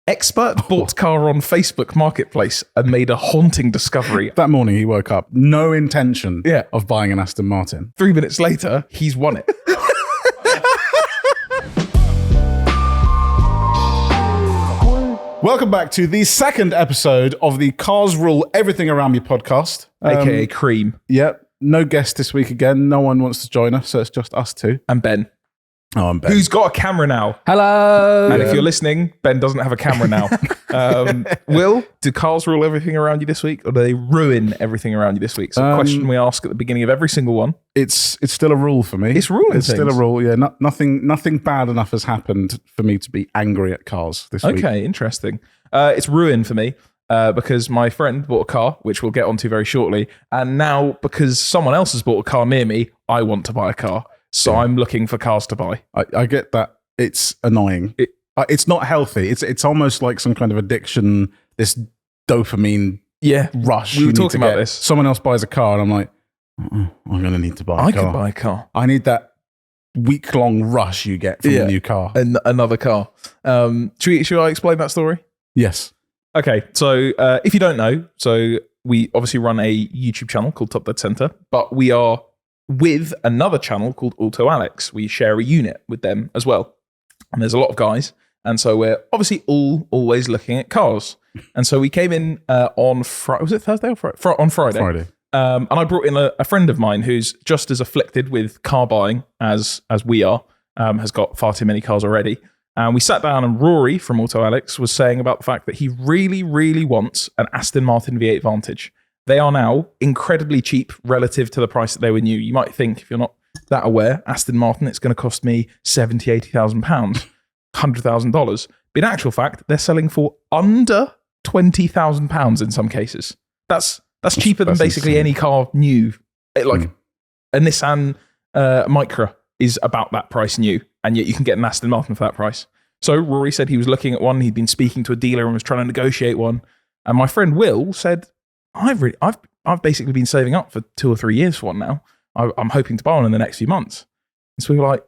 Expert bought car on Facebook Marketplace and made a haunting discovery. That morning he woke up, no intention of buying an Aston Martin. 3 minutes later, he's won it. Welcome back to the second episode of the Cars Rule Everything Around Me podcast. AKA C.R.E.A.M. Yep. No guest this week again. No one wants to join us, so it's just us two. And Ben. Oh, I'm Ben. Who's got a camera now. Hello. And if you're listening, Ben doesn't have a camera now. Will, do cars rule everything around you this week, or do they ruin everything around you this week? So a question we ask at the beginning of every single one. It's still a rule for me. It's ruling It's things. still a rule, yeah. Nothing bad enough has happened for me to be angry at cars this week. Okay, interesting. It's ruin for me because my friend bought a car, which we'll get onto very shortly. And now, because someone else has bought a car near me, I want to buy a car. So I'm looking for cars to buy. I get that. It's annoying. It's not healthy. It's almost like some kind of addiction, this dopamine rush. We were talking about this. Someone else buys a car and I'm like, I'm going to need to buy a car. I can buy a car. I need that week-long rush you get from a new car. And another car. Should I explain that story? Yes. Okay, so if you don't know, so we obviously run a YouTube channel called Top Dead Center, but we are with another channel called Auto Alex. We share a unit with them as well. And there's a lot of guys. And so we're obviously always looking at cars. And so we came in on Friday. Was it Thursday or Friday? On Friday. Friday. And I brought in a friend of mine who's just as afflicted with car buying as we are, has got far too many cars already. And we sat down and Rory from Auto Alex was saying about the fact that he really, really wants an Aston Martin V8 Vantage. They are now incredibly cheap relative to the price that they were new. You might think, if you're not that aware, Aston Martin, it's going to cost me £70,000, £80,000, $100,000. But in actual fact, they're selling for under £20,000 in some cases. That's cheaper than basically insane. Any car new. A Nissan Micra is about that price new, and yet you can get an Aston Martin for that price. So Rory said he was looking at one. He'd been speaking to a dealer and was trying to negotiate one. And my friend Will said, I've basically been saving up for 2 or 3 years for one now. I'm hoping to buy one in the next few months. And so we were like,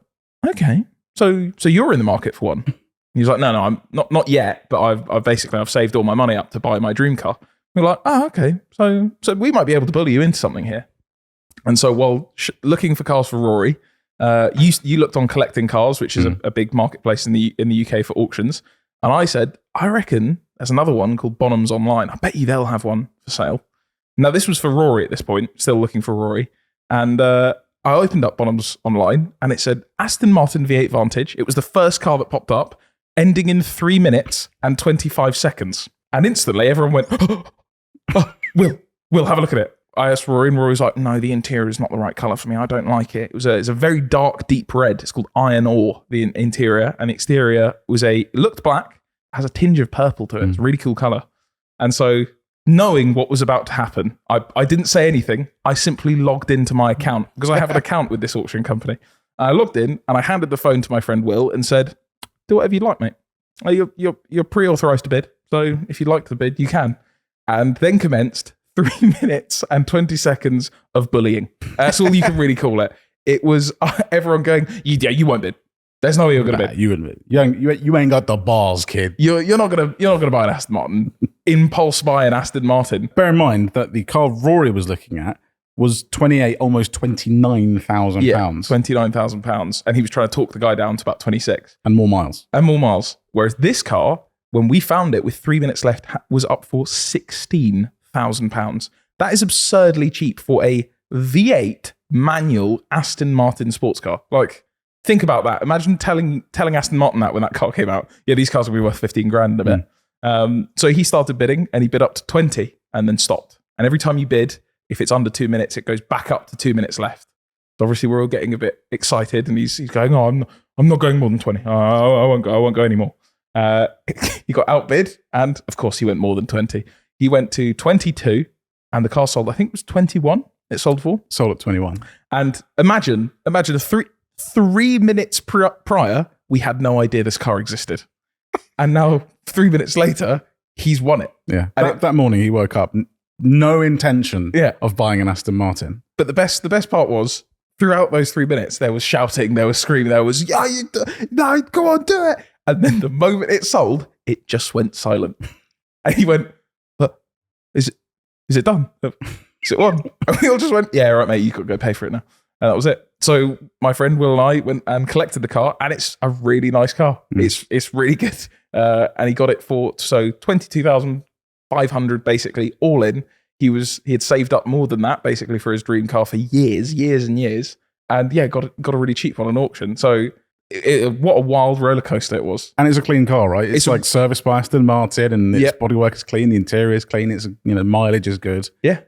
okay, so you're in the market for one. And he was like, no, I'm not yet, but I've saved all my money up to buy my dream car. We were like, oh, okay, so we might be able to bully you into something here. And so while looking for cars for Rory, you looked on Collecting Cars, which is a big marketplace in the UK for auctions. And I said, I reckon there's another one called Bonhams Online. I bet you they'll have one for sale. Now, this was for Rory at this point, still looking for Rory. And I opened up Bonhams Online and it said Aston Martin V8 Vantage. It was the first car that popped up, ending in 3 minutes and 25 seconds. And instantly everyone went, We'll have a look at it. I asked Rory and Rory was like, no, the interior is not the right colour for me. I don't like it. It's a very dark, deep red. It's called iron ore, the interior. And the exterior looked black, has a tinge of purple to it. It's a really cool colour. And so knowing what was about to happen, I didn't say anything. I simply logged into my account because I have an account with this auction company. I logged in and I handed the phone to my friend Will and said, do whatever you'd like, mate. You're pre-authorised to bid. So if you'd like to bid, you can. And then commenced 3 minutes and 20 seconds of bullying. That's all you can really call it. It was everyone going, you won't bid. There's no way you're going to bid. You wouldn't bid. You ain't got the balls, kid. You're not gonna buy an Aston Martin. Impulse buy an Aston Martin. Bear in mind that the car Rory was looking at was almost £29,000. Yeah, £29,000. And he was trying to talk the guy down to about 26. And more miles. Whereas this car, when we found it with 3 minutes left, was up for £16,000. That is absurdly cheap for a V8 manual Aston Martin sports car. Like, think about that. Imagine telling Aston Martin that when that car came out. Yeah, these cars will be worth 15 grand in a bit. So he started bidding and he bid up to 20 and then stopped. And every time you bid, if it's under 2 minutes, it goes back up to 2 minutes left. So obviously we're all getting a bit excited and he's going, oh, I'm not going more than 20. I won't go anymore. He got outbid and of course he went more than 20. He went to 22 and the car sold, I think it was 21 it sold for. Sold at 21. And imagine a 3 minutes prior, we had no idea this car existed. And now 3 minutes later, he's won it. Yeah. That morning he woke up, no intention of buying an Aston Martin. But the best part was, throughout those 3 minutes, there was shouting, there was screaming, there was, no, go on, do it. And then the moment it sold, it just went silent. And he went, "But is it done? Is it on?" And we all just went, "Yeah, right, mate, you could go pay for it now." And that was it. So my friend Will and I went and collected the car, and it's a really nice car. It's really good. And he got it for 22,500 basically all in. He had saved up more than that basically for his dream car for years and years. And yeah, got a really cheap one on auction. So what a wild roller coaster it was. And it's a clean car, right? It's like serviced by Aston Martin, and its bodywork is clean, the interior is clean, it's mileage is good. Yeah.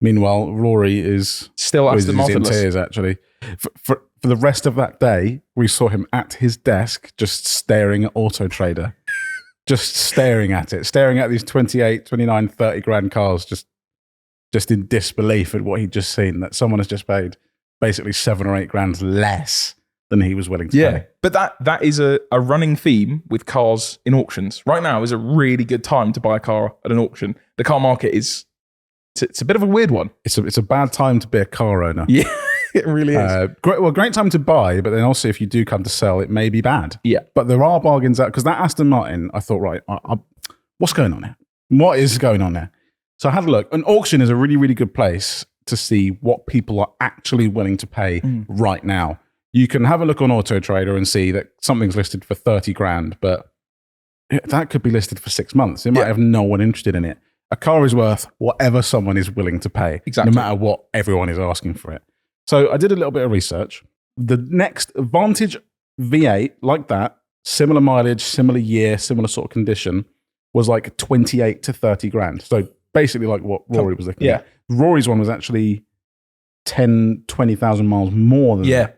Meanwhile, Rory is still Aston Martin in tears. Actually, for the rest of that day, we saw him at his desk, just staring at Auto Trader, just staring at these 28, 29, 30 grand cars, just in disbelief at what he'd just seen. That someone has just paid basically 7 or 8 grand less than he was willing to pay. But that is a running theme with cars in auctions. Right now is a really good time to buy a car at an auction. The car market is it's a bit of a weird one. It's a bad time to be a car owner. Yeah, it really is. Great time to buy, but then also if you do come to sell, it may be bad. Yeah. But there are bargains out, because that Aston Martin, I thought, right, what's going on here? What is going on there? So I had a look. An auction is a really, really good place to see what people are actually willing to pay right now. You can have a look on Auto Trader and see that something's listed for 30 grand, but that could be listed for 6 months. It might have no one interested in it. A car is worth whatever someone is willing to pay, no matter what everyone is asking for it. So I did a little bit of research. The next Vantage V8, like that, similar mileage, similar year, similar sort of condition, was like 28 to 30 grand. So basically like what Rory was looking at. Rory's one was actually 10, 20,000 miles more than that.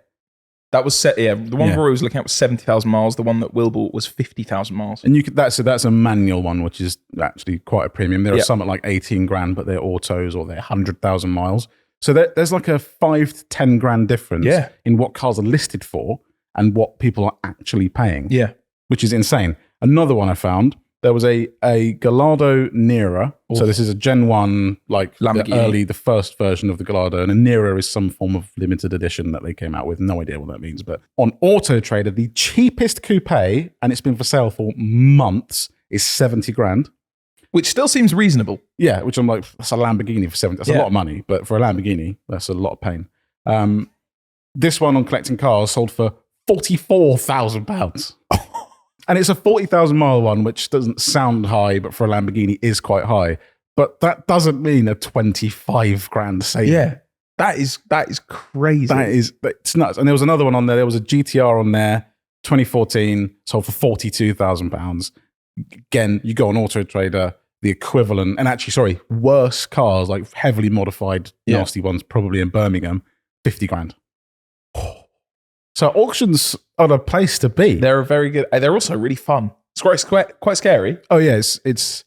That was set. Yeah, the one Rory was looking at was 70,000 miles. The one that Will bought was 50,000 miles. And that's a manual one, which is actually quite a premium. There are some at like 18 grand, but they're autos or they're 100,000 miles. So there's like a 5 to 10 grand difference in what cars are listed for and what people are actually paying. Yeah, which is insane. Another one I found. There was a Gallardo Nera. So this is a Gen 1, like the first version of the Gallardo. And a Nera is some form of limited edition that they came out with. No idea what that means. But on Auto Trader, the cheapest coupe, and it's been for sale for months, is 70 grand. Which still seems reasonable. Yeah, which I'm like, that's a Lamborghini for 70. That's a lot of money. But for a Lamborghini, that's a lot of pain. This one on Collecting Cars sold for £44,000. And it's a 40,000 mile one, which doesn't sound high, but for a Lamborghini is quite high. But that doesn't mean a 25 grand saving. Yeah, that is crazy. It's nuts. And there was another one on there. There was a GTR on there, 2014, sold for £42,000. Again, you go on Auto Trader, the equivalent, and actually, worse cars, like heavily modified, nasty ones, probably in Birmingham, 50 grand. So auctions are the place to be. They're very good. They're also really fun. It's quite scary. Oh yeah, it's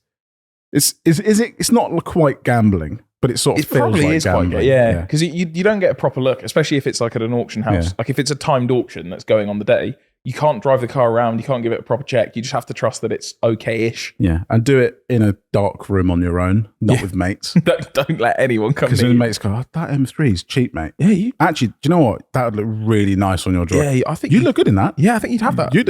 not quite gambling, but it sort of feels like gambling. Yeah, because you don't get a proper look, especially if it's like at an auction house. Yeah. Like if it's a timed auction that's going on the day, you can't drive the car around. You can't give it a proper check. You just have to trust that it's okay-ish. Yeah, and do it in a dark room on your own, not with mates. don't let anyone come near you. Because then mates go, that M3 is cheap, mate. Yeah, actually, do you know what? That would look really nice on your drive. Yeah, I think you look good in that. Yeah, I think you'd have that. You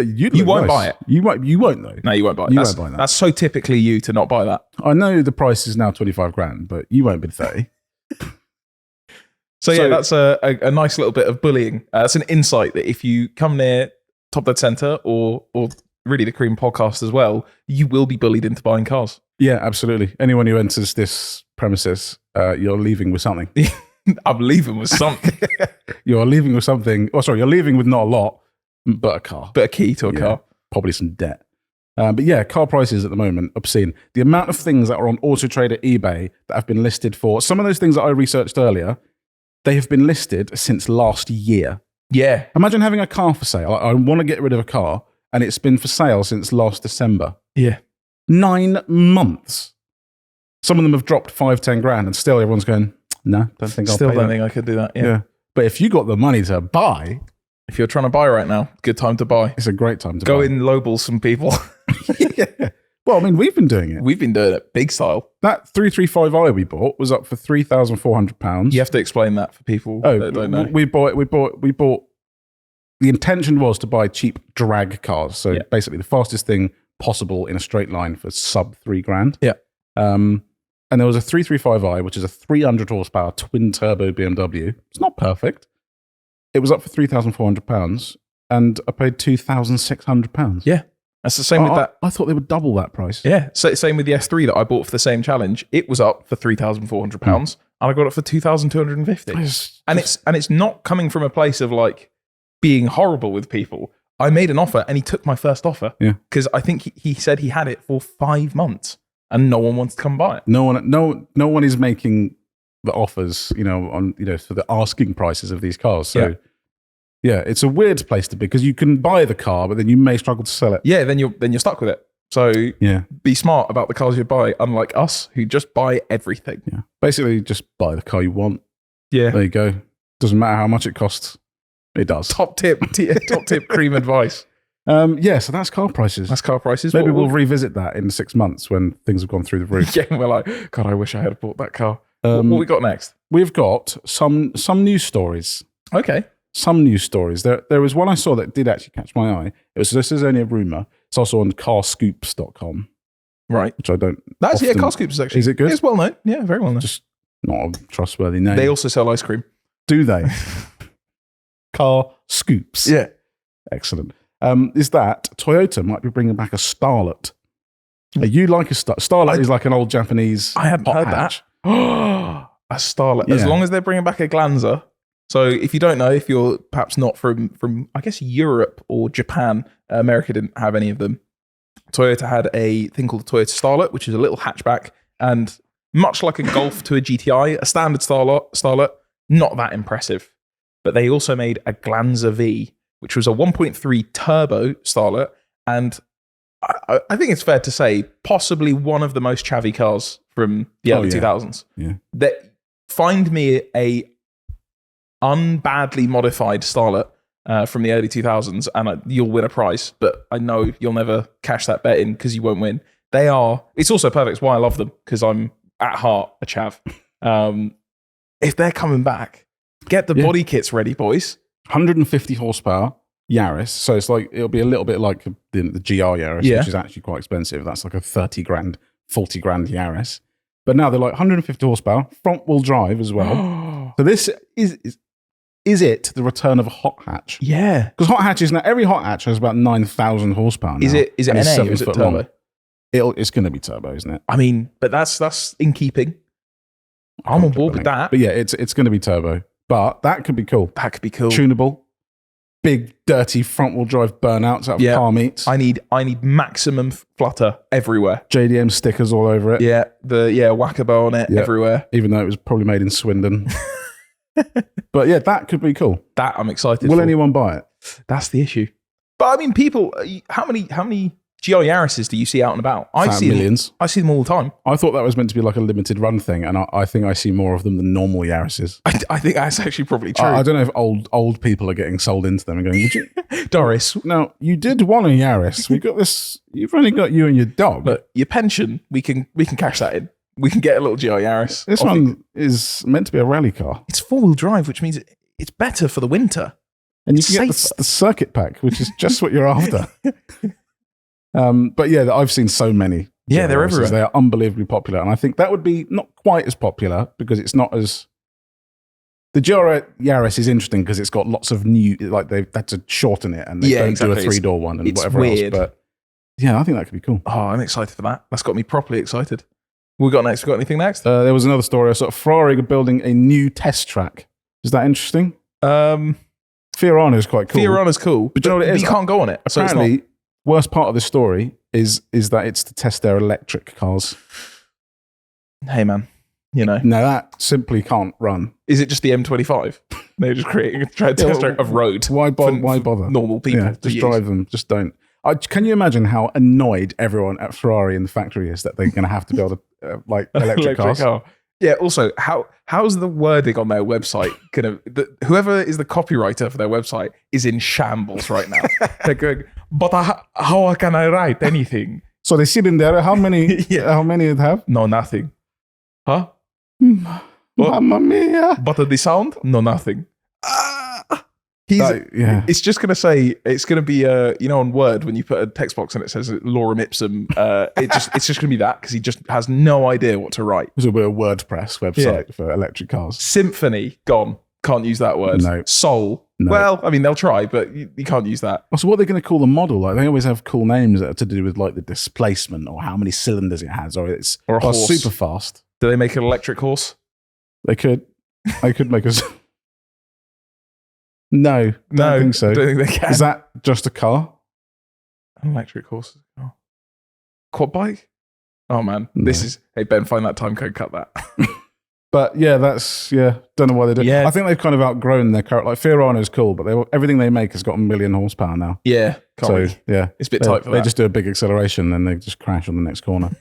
won't buy it. You won't though. No, you won't buy it. Won't buy that. That's so typically you to not buy that. I know the price is now 25 grand, but you won't bid 30. So yeah, that's a nice little bit of bullying. That's an insight that if you come near Top Dead Centre or really the C.R.E.A.M podcast as well, you will be bullied into buying cars. Yeah, absolutely. Anyone who enters this premises, you're leaving with something. I'm leaving with something. You're leaving with something. Oh, sorry, you're leaving with not a lot, but a car. But a key to a car. Probably some debt. But yeah, car prices at the moment, obscene. The amount of things that are on Auto Trader, eBay that have been listed for, some of those things that I researched earlier, they have been listed since last year. Yeah. Imagine having a car for sale. I want to get rid of a car, and it's been for sale since last December. Yeah. 9 months. Some of them have dropped 5-10 grand, and still everyone's going, no, don't think I'll pay that. Still don't think I could do that. Yeah. But if you got the money to buy, if you're trying to buy right now, good time to buy. It's a great time to go in lowball some people. Yeah. Well, I mean, we've been doing it. We've been doing it big style. That 335i we bought was up for £3,400. You have to explain that for people that don't know. We bought the intention was to buy cheap drag cars. So basically the fastest thing possible in a straight line for sub $3,000. Yeah. And there was a 335i, which is a 300 horsepower twin turbo BMW. It's not perfect. It was up for £3,400 and I paid £2,600. Yeah. That's the same with that. I thought they would double that price. Yeah. So same with the S3 that I bought for the same challenge. It was up for £3,400 and I got it for £2,250. And it's not coming from a place of like being horrible with people. I made an offer and he took my first offer. Yeah. Because I think he said he had it for 5 months and no one wants to come buy it. No one is making the offers, for the asking prices of these cars. So yeah, it's a weird place to be because you can buy the car, but then you may struggle to sell it. Yeah, then you're stuck with it. So be smart about the cars you buy, unlike us who just buy everything. Yeah. Basically, just buy the car you want. Yeah. There you go. Doesn't matter how much it costs. It does. Top tip cream advice. So that's car prices. That's car prices. Maybe we'll revisit that in 6 months when things have gone through the roof. Yeah, we're like, God, I wish I had bought that car. What we got next? We've got some news stories. Okay. Some news stories. There was one I saw that did actually catch my eye. This is only a rumor. It's also on carscoops.com. Right. Which I don't. That's CarScoops is actually. Is it good? It's well known. Yeah, very well known. Just not a trustworthy name. They also sell ice cream. Do they? Car Scoops. Yeah. Excellent. Is that Toyota might be bringing back a Starlet. You like a Starlet is like an old Japanese. I hadn't heard hatch. that. A Starlet. Yeah. As long as they're bringing back a Glanzer. So if you don't know, if you're perhaps not from I guess Europe or Japan, America didn't have any of them. Toyota had a thing called the Toyota Starlet, which is a little hatchback, and much like a Golf to a GTI, a standard Starlet, not that impressive. But they also made a Glanzer V, which was a 1.3 turbo Starlet, and I think it's fair to say possibly one of the most chavvy cars from the early 2000s. Yeah. Find me a unbadly modified Starlet from the early 2000s and you'll win a prize, but I know you'll never cash that bet in because you won't win. It's also perfect. It's why I love them, because I'm at heart a chav. If they're coming back, get the body kits ready, boys. 150 horsepower Yaris. So it'll be a little bit like the GR Yaris, which is actually quite expensive. That's like a 30 grand, 40 grand Yaris. But now they're like 150 horsepower, front wheel drive as well. So this is it the return of a hot hatch? Yeah. Because hot hatches now, every hot hatch has about 9,000 horsepower now. Is it NA or is it turbo? It's going to be turbo, isn't it? I mean, but that's in keeping. I'm on board with that. But yeah, it's going to be turbo. But that could be cool. That could be cool. Tunable. Big, dirty front-wheel drive burnouts out of car meets. I need maximum flutter everywhere. JDM stickers all over it. Yeah, Wackabow on it everywhere. Even though it was probably made in Swindon. But yeah, that could be cool. That I'm excited Will for. anyone buy it? That's the issue. But I mean, people, how many GR Yaris's do you see out and about? I see millions. I see them all the time. I thought that was meant to be like a limited run thing, and I think I see more of them than normal Yaris's. I think that's actually probably true. I don't know if old people are getting sold into them and going, would you? Doris. No, you did want a Yaris. We got this. You've only got you and your dog. But your pension, we can cash that in. We can get a little GR Yaris. This one is meant to be a rally car. It's 4-wheel drive, which means it's better for the winter. And you can get the circuit pack, which is just what you're after. But yeah, I've seen so many. Yeah, they're everywhere. They are unbelievably popular. And I think that would be not quite as popular because it's not as... The GR Yaris is interesting because it's got lots of new... Like they've had to shorten it and they don't do a 3-door one and whatever weird. else. But yeah, I think that could be cool. Oh, I'm excited for that. That's got me properly excited. We got anything next? There was another story. I saw Ferrari building a new test track. Is that interesting? Fiorano is quite cool. Fiorano's cool, but you know what it is? You can't go on it. Apparently, worst part of the story is that it's to test their electric cars. Hey man, No, that simply can't run. Is it just the M25? They're just creating a test track of road. Why bother? Normal people. Yeah, just drive them. Just don't. Can you imagine how annoyed everyone at Ferrari in the factory is that they're going to have to build a electric cars? Car. Yeah. Also, how's the wording on their website gonna? Whoever is the copywriter for their website is in shambles right now. They're going, but how can I write anything? So they sit in there. How many? How many it have? No, nothing. Huh? Mamma mia! But the sound? No, nothing. It's just going to say, it's going to be, on Word, when you put a text box and it says lorem ipsum, it's just going to be that, because he just has no idea what to write. This will be a WordPress website for electric cars. Symphony, gone. Can't use that word. No. Soul. No. Well, I mean, they'll try, but you can't use that. So what are they going to call the model? Like, they always have cool names that are to do with like the displacement or how many cylinders it has, or it's a horse. Super fast. Do they make an electric horse? They could make us. No, I don't think so. I don't think they can. Is that just a car? An electric horse? Oh. Quad bike? Oh man, No. Hey Ben, find that time code, cut that. But yeah, don't know why they do. Yeah. I think they've kind of outgrown their current. Like Fiorano is cool, but everything they make has got 1 million horsepower now. Yeah, yeah, it's a bit tight for that. They just do a big acceleration and they just crash on the next corner.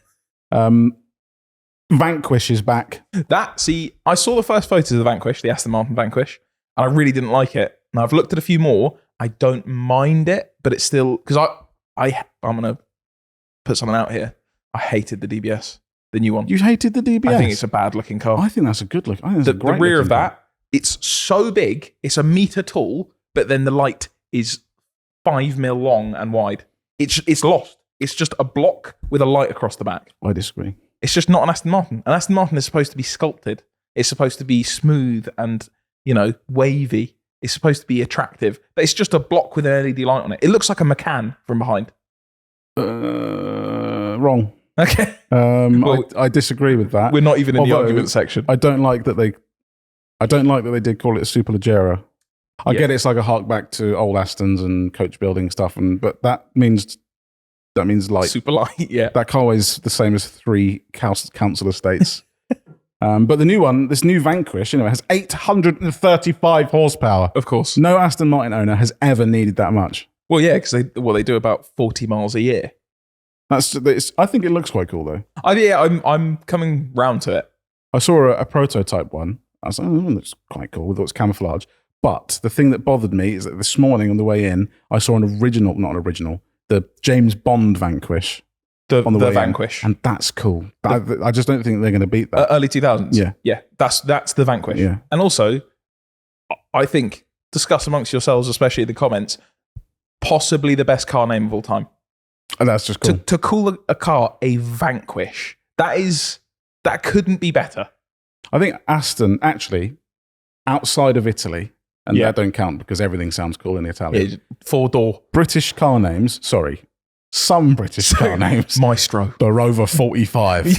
Vanquish is back. I saw the first photos of the Vanquish, the Aston Martin Vanquish, and I really didn't like it. Now I've looked at a few more. I don't mind it, but it's still, because I'm gonna put something out here. I hated the DBS, the new one. You hated the DBS? I think it's a bad looking car. I think that's a good look. I think the rear of that, it's so big, it's a meter tall, but then the light is 5 mil long and wide. It's lost. It's just a block with a light across the back. I disagree. It's just not an Aston Martin. An Aston Martin is supposed to be sculpted. It's supposed to be smooth and, wavy. It's supposed to be attractive, but it's just a block with an LED light on it. It looks like a Macan from behind. Wrong. Okay. I disagree with that. We're not even in the argument section. I don't like that they did call it a Superleggera. I get it's like a hark back to old Astons and coach building stuff, but that means light. Super light, yeah. That car weighs the same as 3 council estates. But the new one, this new Vanquish, it has 835 horsepower. Of course. No Aston Martin owner has ever needed that much. Well, yeah, because they do about 40 miles a year. I think it looks quite cool, though. I'm coming round to it. I saw a prototype one. I was like, it looks quite cool with all its camouflage. But the thing that bothered me is that this morning on the way in, I saw the James Bond Vanquish. The Vanquish. And that's cool. I just don't think they're going to beat that. Early 2000s? Yeah. Yeah, that's the Vanquish. Yeah. And also, I think, discuss amongst yourselves, especially in the comments, possibly the best car name of all time. And that's just cool. To call a car a Vanquish, that couldn't be better. I think Aston, actually, outside of Italy, and that don't count because everything sounds cool in Italian. Yeah, 4-door. British car names, some British car names. Maestro. The Rover 45.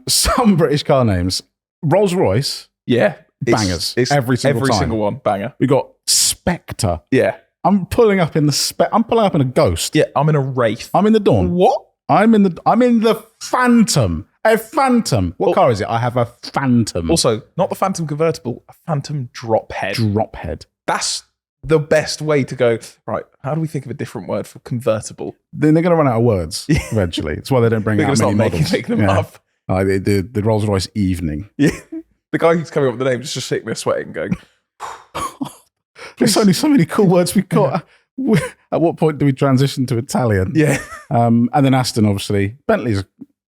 Some British car names. Rolls-Royce. Yeah. Bangers. It's every single one, banger. We got Spectre. Yeah. I'm pulling up in a Ghost. Yeah, I'm in a Wraith. I'm in the Dawn. What? I'm in the Phantom. A Phantom. What car is it? I have a Phantom. Also, not the Phantom convertible, a Phantom drop head. Drop head. That's the best way to go, right, how do we think of a different word for convertible? Then they're going to run out of words eventually. It's why they don't bring out many models. Make them up. The Rolls-Royce Evening. Yeah. The guy who's coming up with the name is just sitting there sweating going, there's only so many cool words we've got. At what point do we transition to Italian? Yeah. And then Aston, obviously. Bentley's,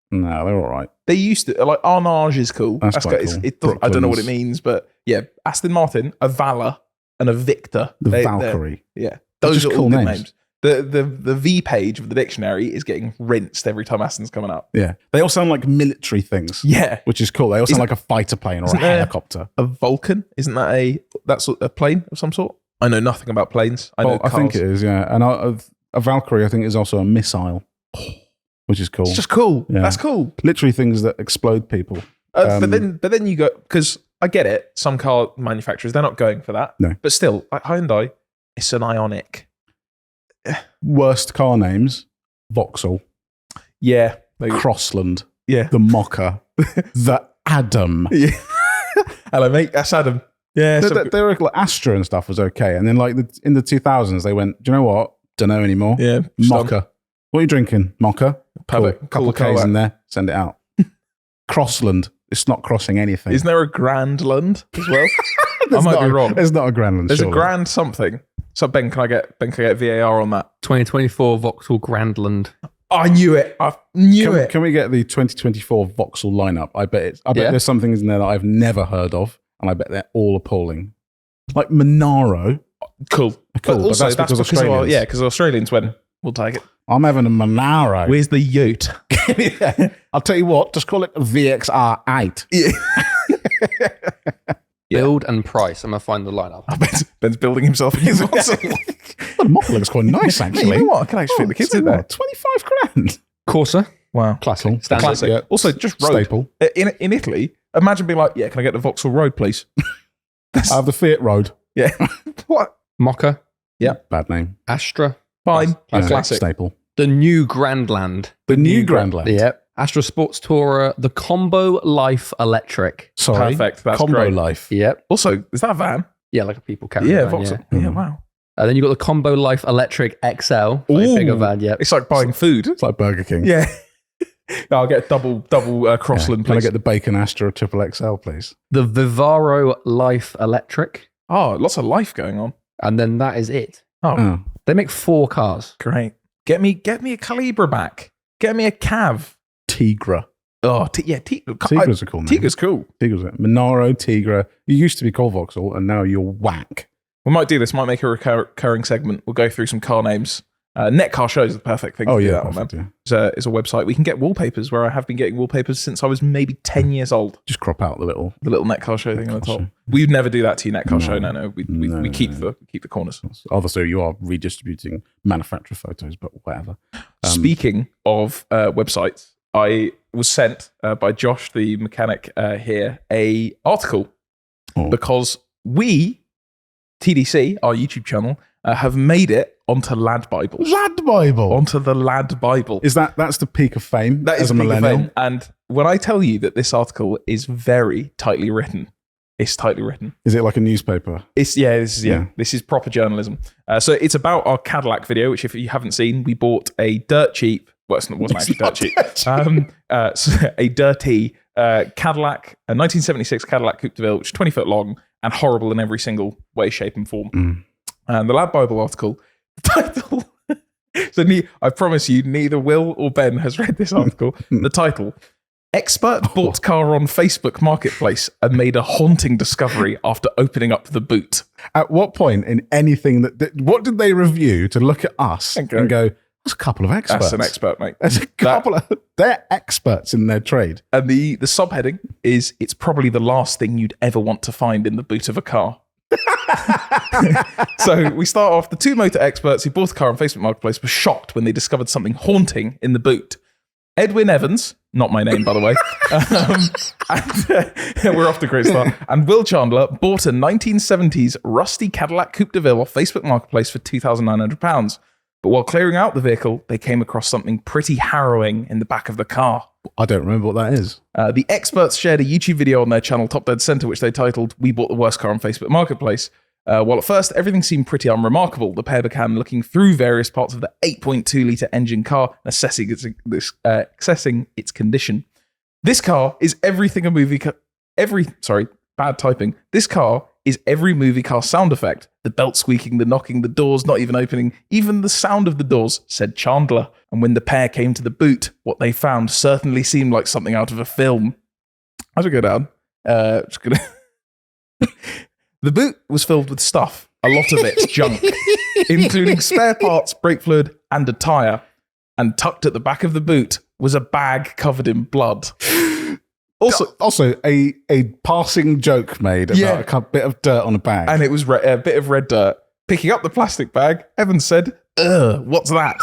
no, they're all right. They used to, like, Arnage is cool. That's quite cool. I don't know what it means, but yeah, Aston Martin, a Valor, and a Victor. Valkyrie. Yeah. Those are cool all good names. The V page of the dictionary is getting rinsed every time Aston's coming up. Yeah. They all sound like military things. Yeah. Which is cool. They all sound like a fighter plane or a helicopter. A Vulcan? Isn't that that's a plane of some sort? I know nothing about planes. I think it is, yeah. And a Valkyrie, I think, is also a missile, which is cool. It's just cool. Yeah. That's cool. Literally things that explode people. But then you go, because I get it. Some car manufacturers, they're not going for that. No. But still, like Hyundai, it's an Ioniq. Worst car names: Vauxhall, yeah, Crossland, yeah, the Mocha, the Adam. Yeah. Hello, mate. That's Adam. Yeah, they were like Astra and stuff was okay, and then like in the 2000s they went, do you know what? Don't know anymore. Yeah, Mocha. What are you drinking? Mocha. Perfect. Cool. Couple of K's in there. Send it out. Crossland. It's not crossing anything. Isn't there a Grandland as well? I might be wrong. There's not a Grandland. There's a Grand something. So Ben, can I get VAR on that? 2024 Vauxhall Grandland. I knew it. I knew it. Can we get the 2024 Vauxhall lineup? I bet there's some things in there that I've never heard of, and I bet they're all appalling. Like Monaro. Cool. Cool, but also, that's because because Australians. because Australians win. We'll take it. I'm having a Monaro. Where's the Ute? Yeah. I'll tell you what, just call it a VXR8. Build and price. I'm going to find the lineup. Ben's building himself a new Vauxhall. Well, the model looks quite nice, actually. You know what? I can actually fit the kids in there. 25 grand. Corsa. Wow. Classic. Cool. Standard. Classic. Yeah. Also, just road. Staple. In Italy, imagine being like, yeah, can I get the Vauxhall Road, please? I have the Fiat Road. Yeah. What? Mocha. Bad name. Astra. Fine. Yeah, Classic. Staple. The new Grandland. The new Grandland. Yep. Astra Sports Tourer. The Combo Life Electric. Sorry. Perfect. That's Combo great. Life. Yep. Also, is that a van? Yeah, like a people carrier. Yeah, van, Vauxhall. yeah. Yeah, wow. Then you got the Combo Life Electric XL. Like a Ooh. bigger van, yep. It's like buying food. It's like Burger King. Yeah. No, I'll get a double Crossland, Can I please. get the Bacon Astra Triple XL, please? The Vivaro Life Electric. Oh, lots of life going on. And then that is it. Oh. They make 4 cars. Great. Get me a Calibra back. Get me a Cav. Tigra. Oh, Tigra's a cool name. Tigra's cool. Tigra's a Monaro, Tigra. You used to be called Vauxhall, and now you're whack. We might do this. Might make a recurring segment. We'll go through some car names. Netcar Shows are the perfect thing. Oh, to do yeah. that on, man. Perfect, yeah. It's a website. We can get wallpapers where I have been getting wallpapers since I was maybe 10 years old. Just crop out the little. Netcar Show thing on the top. Show. We'd never do that to you, Netcar No. Show. No. We keep the corners. Obviously, you are redistributing manufacturer photos, but whatever. Speaking of websites, I was sent by Josh, the mechanic here, a article because we, TDC, our YouTube channel, have made it onto Lad Bible. Lad Bible. Onto the Lad Bible. That's the peak of fame? That as is a the peak of millennial. fame. And when I tell you that this article is very tightly written, it's tightly written. Is it like a newspaper? This is proper journalism. So it's about our Cadillac video, which if you haven't seen, we bought a dirt cheap. Well, it wasn't actually dirt cheap. A dirty Cadillac, a 1976 Cadillac Coupe de Ville, which is 20 foot long and horrible in every single way, shape, and form. And the Lad Bible article, the title. So I promise you, neither Will or Ben has read this article. The title: Expert bought car on Facebook Marketplace and made a haunting discovery after opening up the boot. At what point in anything what did they review to look at us and go, that's a couple of experts. That's an expert, mate. There's a couple they're experts in their trade. And the subheading is, it's probably the last thing you'd ever want to find in the boot of a car. So we start off, the 2 motor experts who bought a car on Facebook Marketplace were shocked when they discovered something haunting in the boot. Edwin Evans, not my name, by the way, and we're off to a great start, and Will Chandler bought a 1970s rusty Cadillac Coupe de Ville off Facebook Marketplace for £2,900. But while clearing out the vehicle, they came across something pretty harrowing in the back of the car. I don't remember what that is. The experts shared a YouTube video on their channel, Top Dead Center, which they titled, "We Bought the Worst Car on Facebook Marketplace." While at first everything seemed pretty unremarkable, the pair began looking through various parts of the 8.2-litre engine car and assessing its condition. This car is everything a movie car... bad typing. This car is every movie car sound effect. The belt squeaking, the knocking, the doors not even opening, even the sound of the doors, said Chandler. And when the pair came to the boot, what they found certainly seemed like something out of a film. As we go down, just gonna... The boot was filled with stuff, a lot of it junk, including spare parts, brake fluid, and a tyre. And tucked at the back of the boot was a bag covered in blood. Also, a passing joke made about a bit of dirt on a bag. And it was a bit of red dirt. Picking up the plastic bag, Evans said, "Ugh, what's that?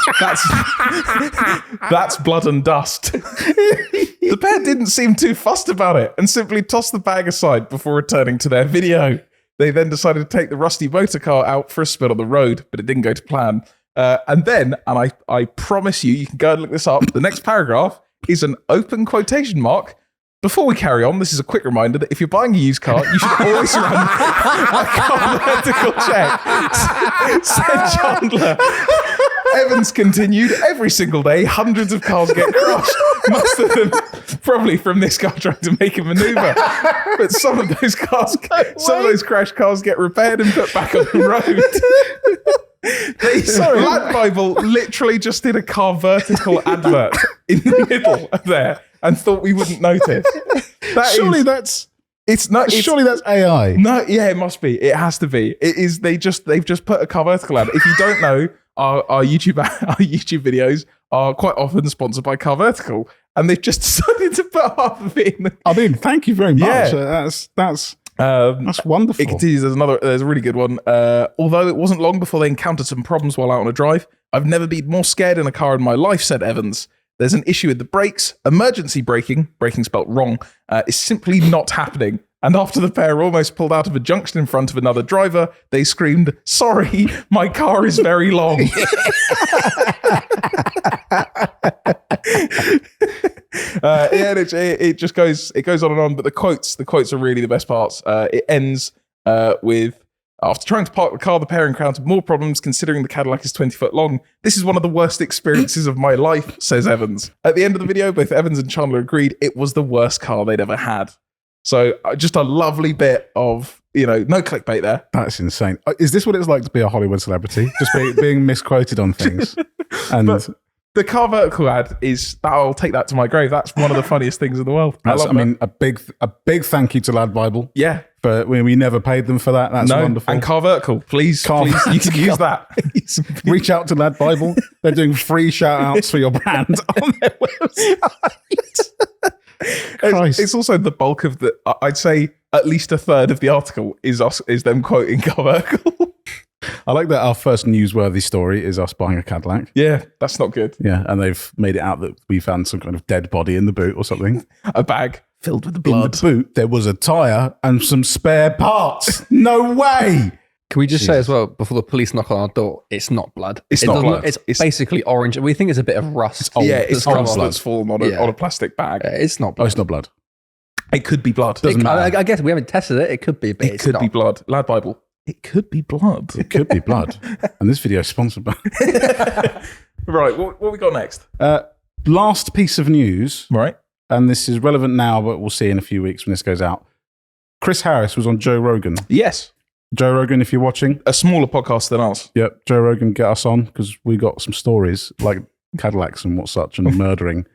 That's blood and dust." The pair didn't seem too fussed about it and simply tossed the bag aside before returning to their video. They then decided to take the rusty motor car out for a spin on the road, but it didn't go to plan. And then, and I promise you can go and look this up, the next paragraph is an open quotation mark. Before we carry on, this is a quick reminder that if you're buying a used car, you should always run a car vertical check, said Chandler. Evans continued, every single day, hundreds of cars get crushed. Most of them probably from this car trying to make a maneuver. But some of those crashed cars get repaired and put back on the road. Lad Bible literally just did a car vertical advert in the middle of there and thought we wouldn't notice. Surely that's It's not. Surely that's AI. No, yeah, it must be. It has to be. It is. They've just put a car vertical ad. If you don't know, our YouTube videos are quite often sponsored by Car Vertical, and they've just decided to put half of it in. I mean, thank you very much. Yeah. That's wonderful. It continues. There's a really good one. Although it wasn't long before they encountered some problems while out on a drive. I've never been more scared in a car in my life, said Evans. There's an issue with the brakes. Emergency braking spelt wrong, is simply not happening. And after the pair almost pulled out of a junction in front of another driver, they screamed, "Sorry, my car is very long." It just goes on and on. But the quotes are really the best parts. It ends with, after trying to park the car, the pair encountered more problems considering the Cadillac is 20 foot long. This is one of the worst experiences of my life, says Evans. At the end of the video, both Evans and Chandler agreed it was the worst car they'd ever had. So just a lovely bit of, no clickbait there. That's insane. Is this what it's like to be a Hollywood celebrity? Just being misquoted on things? And but the Car Vertical ad I'll take that to my grave. That's one of the funniest things in the world. I mean, a big thank you to Lad Bible. Yeah. But we never paid them for that. That's wonderful. And Car Vertical, please, you can use that. Reach out to Lad Bible. They're doing free shout outs for your brand on their website. It's also the bulk of I'd say at least a third of the article is them quoting Car Vertical. I like that our first newsworthy story is us buying a Cadillac. Yeah, that's not good. Yeah, and they've made it out that we found some kind of dead body in the boot or something. A bag filled with the blood. In the boot, there was a tyre and some spare parts. No way! Can we just say as well, before the police knock on our door, it's not blood. It's not blood. It's basically orange. We think it's a bit of rust. It's old that's fallen on a plastic bag. It's not blood. Oh, it's not blood. It could be blood. Doesn't matter. I guess we haven't tested it. It could be, but it could be blood. Lad Bible. It could be blood. It could be blood. And this video is sponsored by... Right, what we got next? Last piece of news. Right. And this is relevant now, but we'll see in a few weeks when this goes out. Chris Harris was on Joe Rogan. Yes. Joe Rogan, if you're watching. A smaller podcast than us. Yep. Joe Rogan, get us on, because we got some stories like Cadillacs and what such and murdering.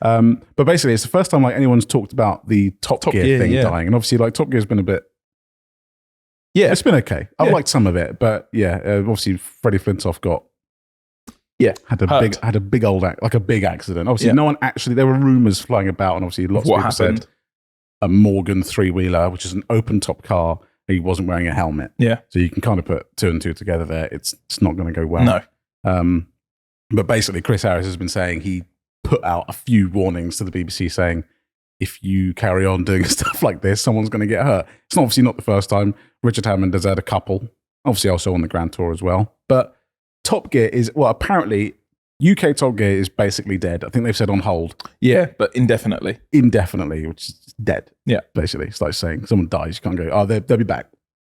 But basically, it's the first time anyone's talked about the Top Gear thing dying. And obviously, Top Gear's been a bit... Yeah, it's been okay. I've liked some of it, but obviously Freddie Flintoff had a big old big accident. Obviously, no one actually. There were rumors flying about, and obviously lots of people said a Morgan 3-wheeler, which is an open top car. He wasn't wearing a helmet. Yeah, so you can kind of put two and two together there. It's not going to go well. No. But basically, Chris Harris has been saying he put out a few warnings to the BBC saying, if you carry on doing stuff like this, someone's going to get hurt. It's obviously not the first time. Richard Hammond has had a couple, obviously also on the Grand Tour as well. But Top Gear apparently UK Top Gear is basically dead. I think they've said on hold. Yeah, but indefinitely. Indefinitely, which is dead. Yeah. Basically, it's like saying someone dies, you can't go, they'll be back.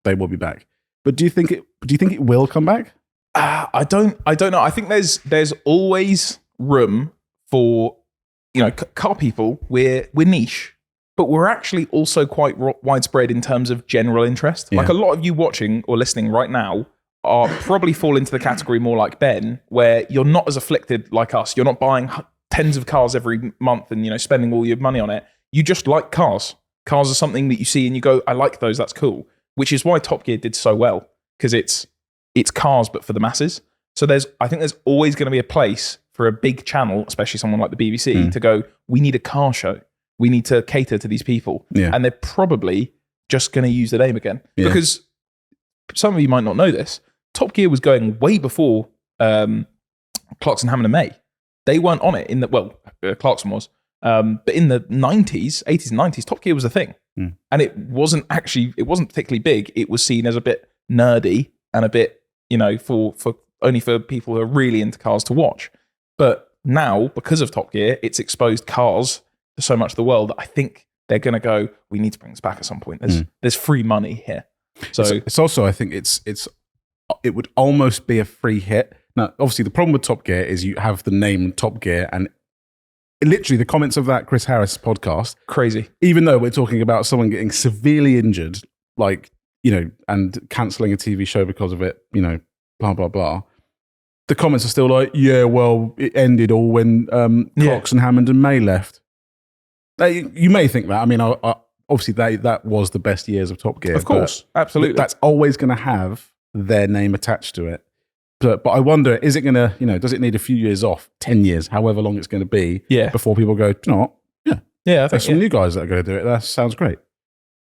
They will be back. But do you think it will come back? I don't know. I think there's always room for, car people. We're niche, but we're actually also quite widespread in terms of general interest. Yeah. Like a lot of you watching or listening right now are probably fall into the category more like Ben, where you're not as afflicted like us. You're not buying tens of cars every month and spending all your money on it. You just like cars. Cars are something that you see and you go, I like those. That's cool. Which is why Top Gear did so well, because it's cars but for the masses. So I think there's always going to be a place for a big channel, especially someone like the BBC, to go, we need a car show. We need to cater to these people. Yeah. And they're probably just going to use the name again. Yeah. Because some of you might not know this, Top Gear was going way before Clarkson, Hammond and May. They weren't on it Clarkson was. But in the 80s and 90s, Top Gear was a thing. And it wasn't particularly big. It was seen as a bit nerdy and a bit, for only for people who are really into cars to watch. But now, because of Top Gear, it's exposed cars to so much of the world that I think they're going to go, we need to bring this back at some point. There's free money here. So it's also, I think it would almost be a free hit. Now, obviously, the problem with Top Gear is you have the name Top Gear, and literally the comments of that Chris Harris podcast, crazy. Even though we're talking about someone getting severely injured, and cancelling a TV show because of it, blah, blah, blah. The comments are still like, yeah, well, it ended all when Clarkson, Hammond and May left. You may think that. I mean, obviously that was the best years of Top Gear. Of course, but absolutely. That's always going to have their name attached to it. But I wonder, is it going to, does it need a few years off, 10 years, however long it's going to be, before people go, you know what? Yeah, I think there's some new guys that are going to do it. That sounds great.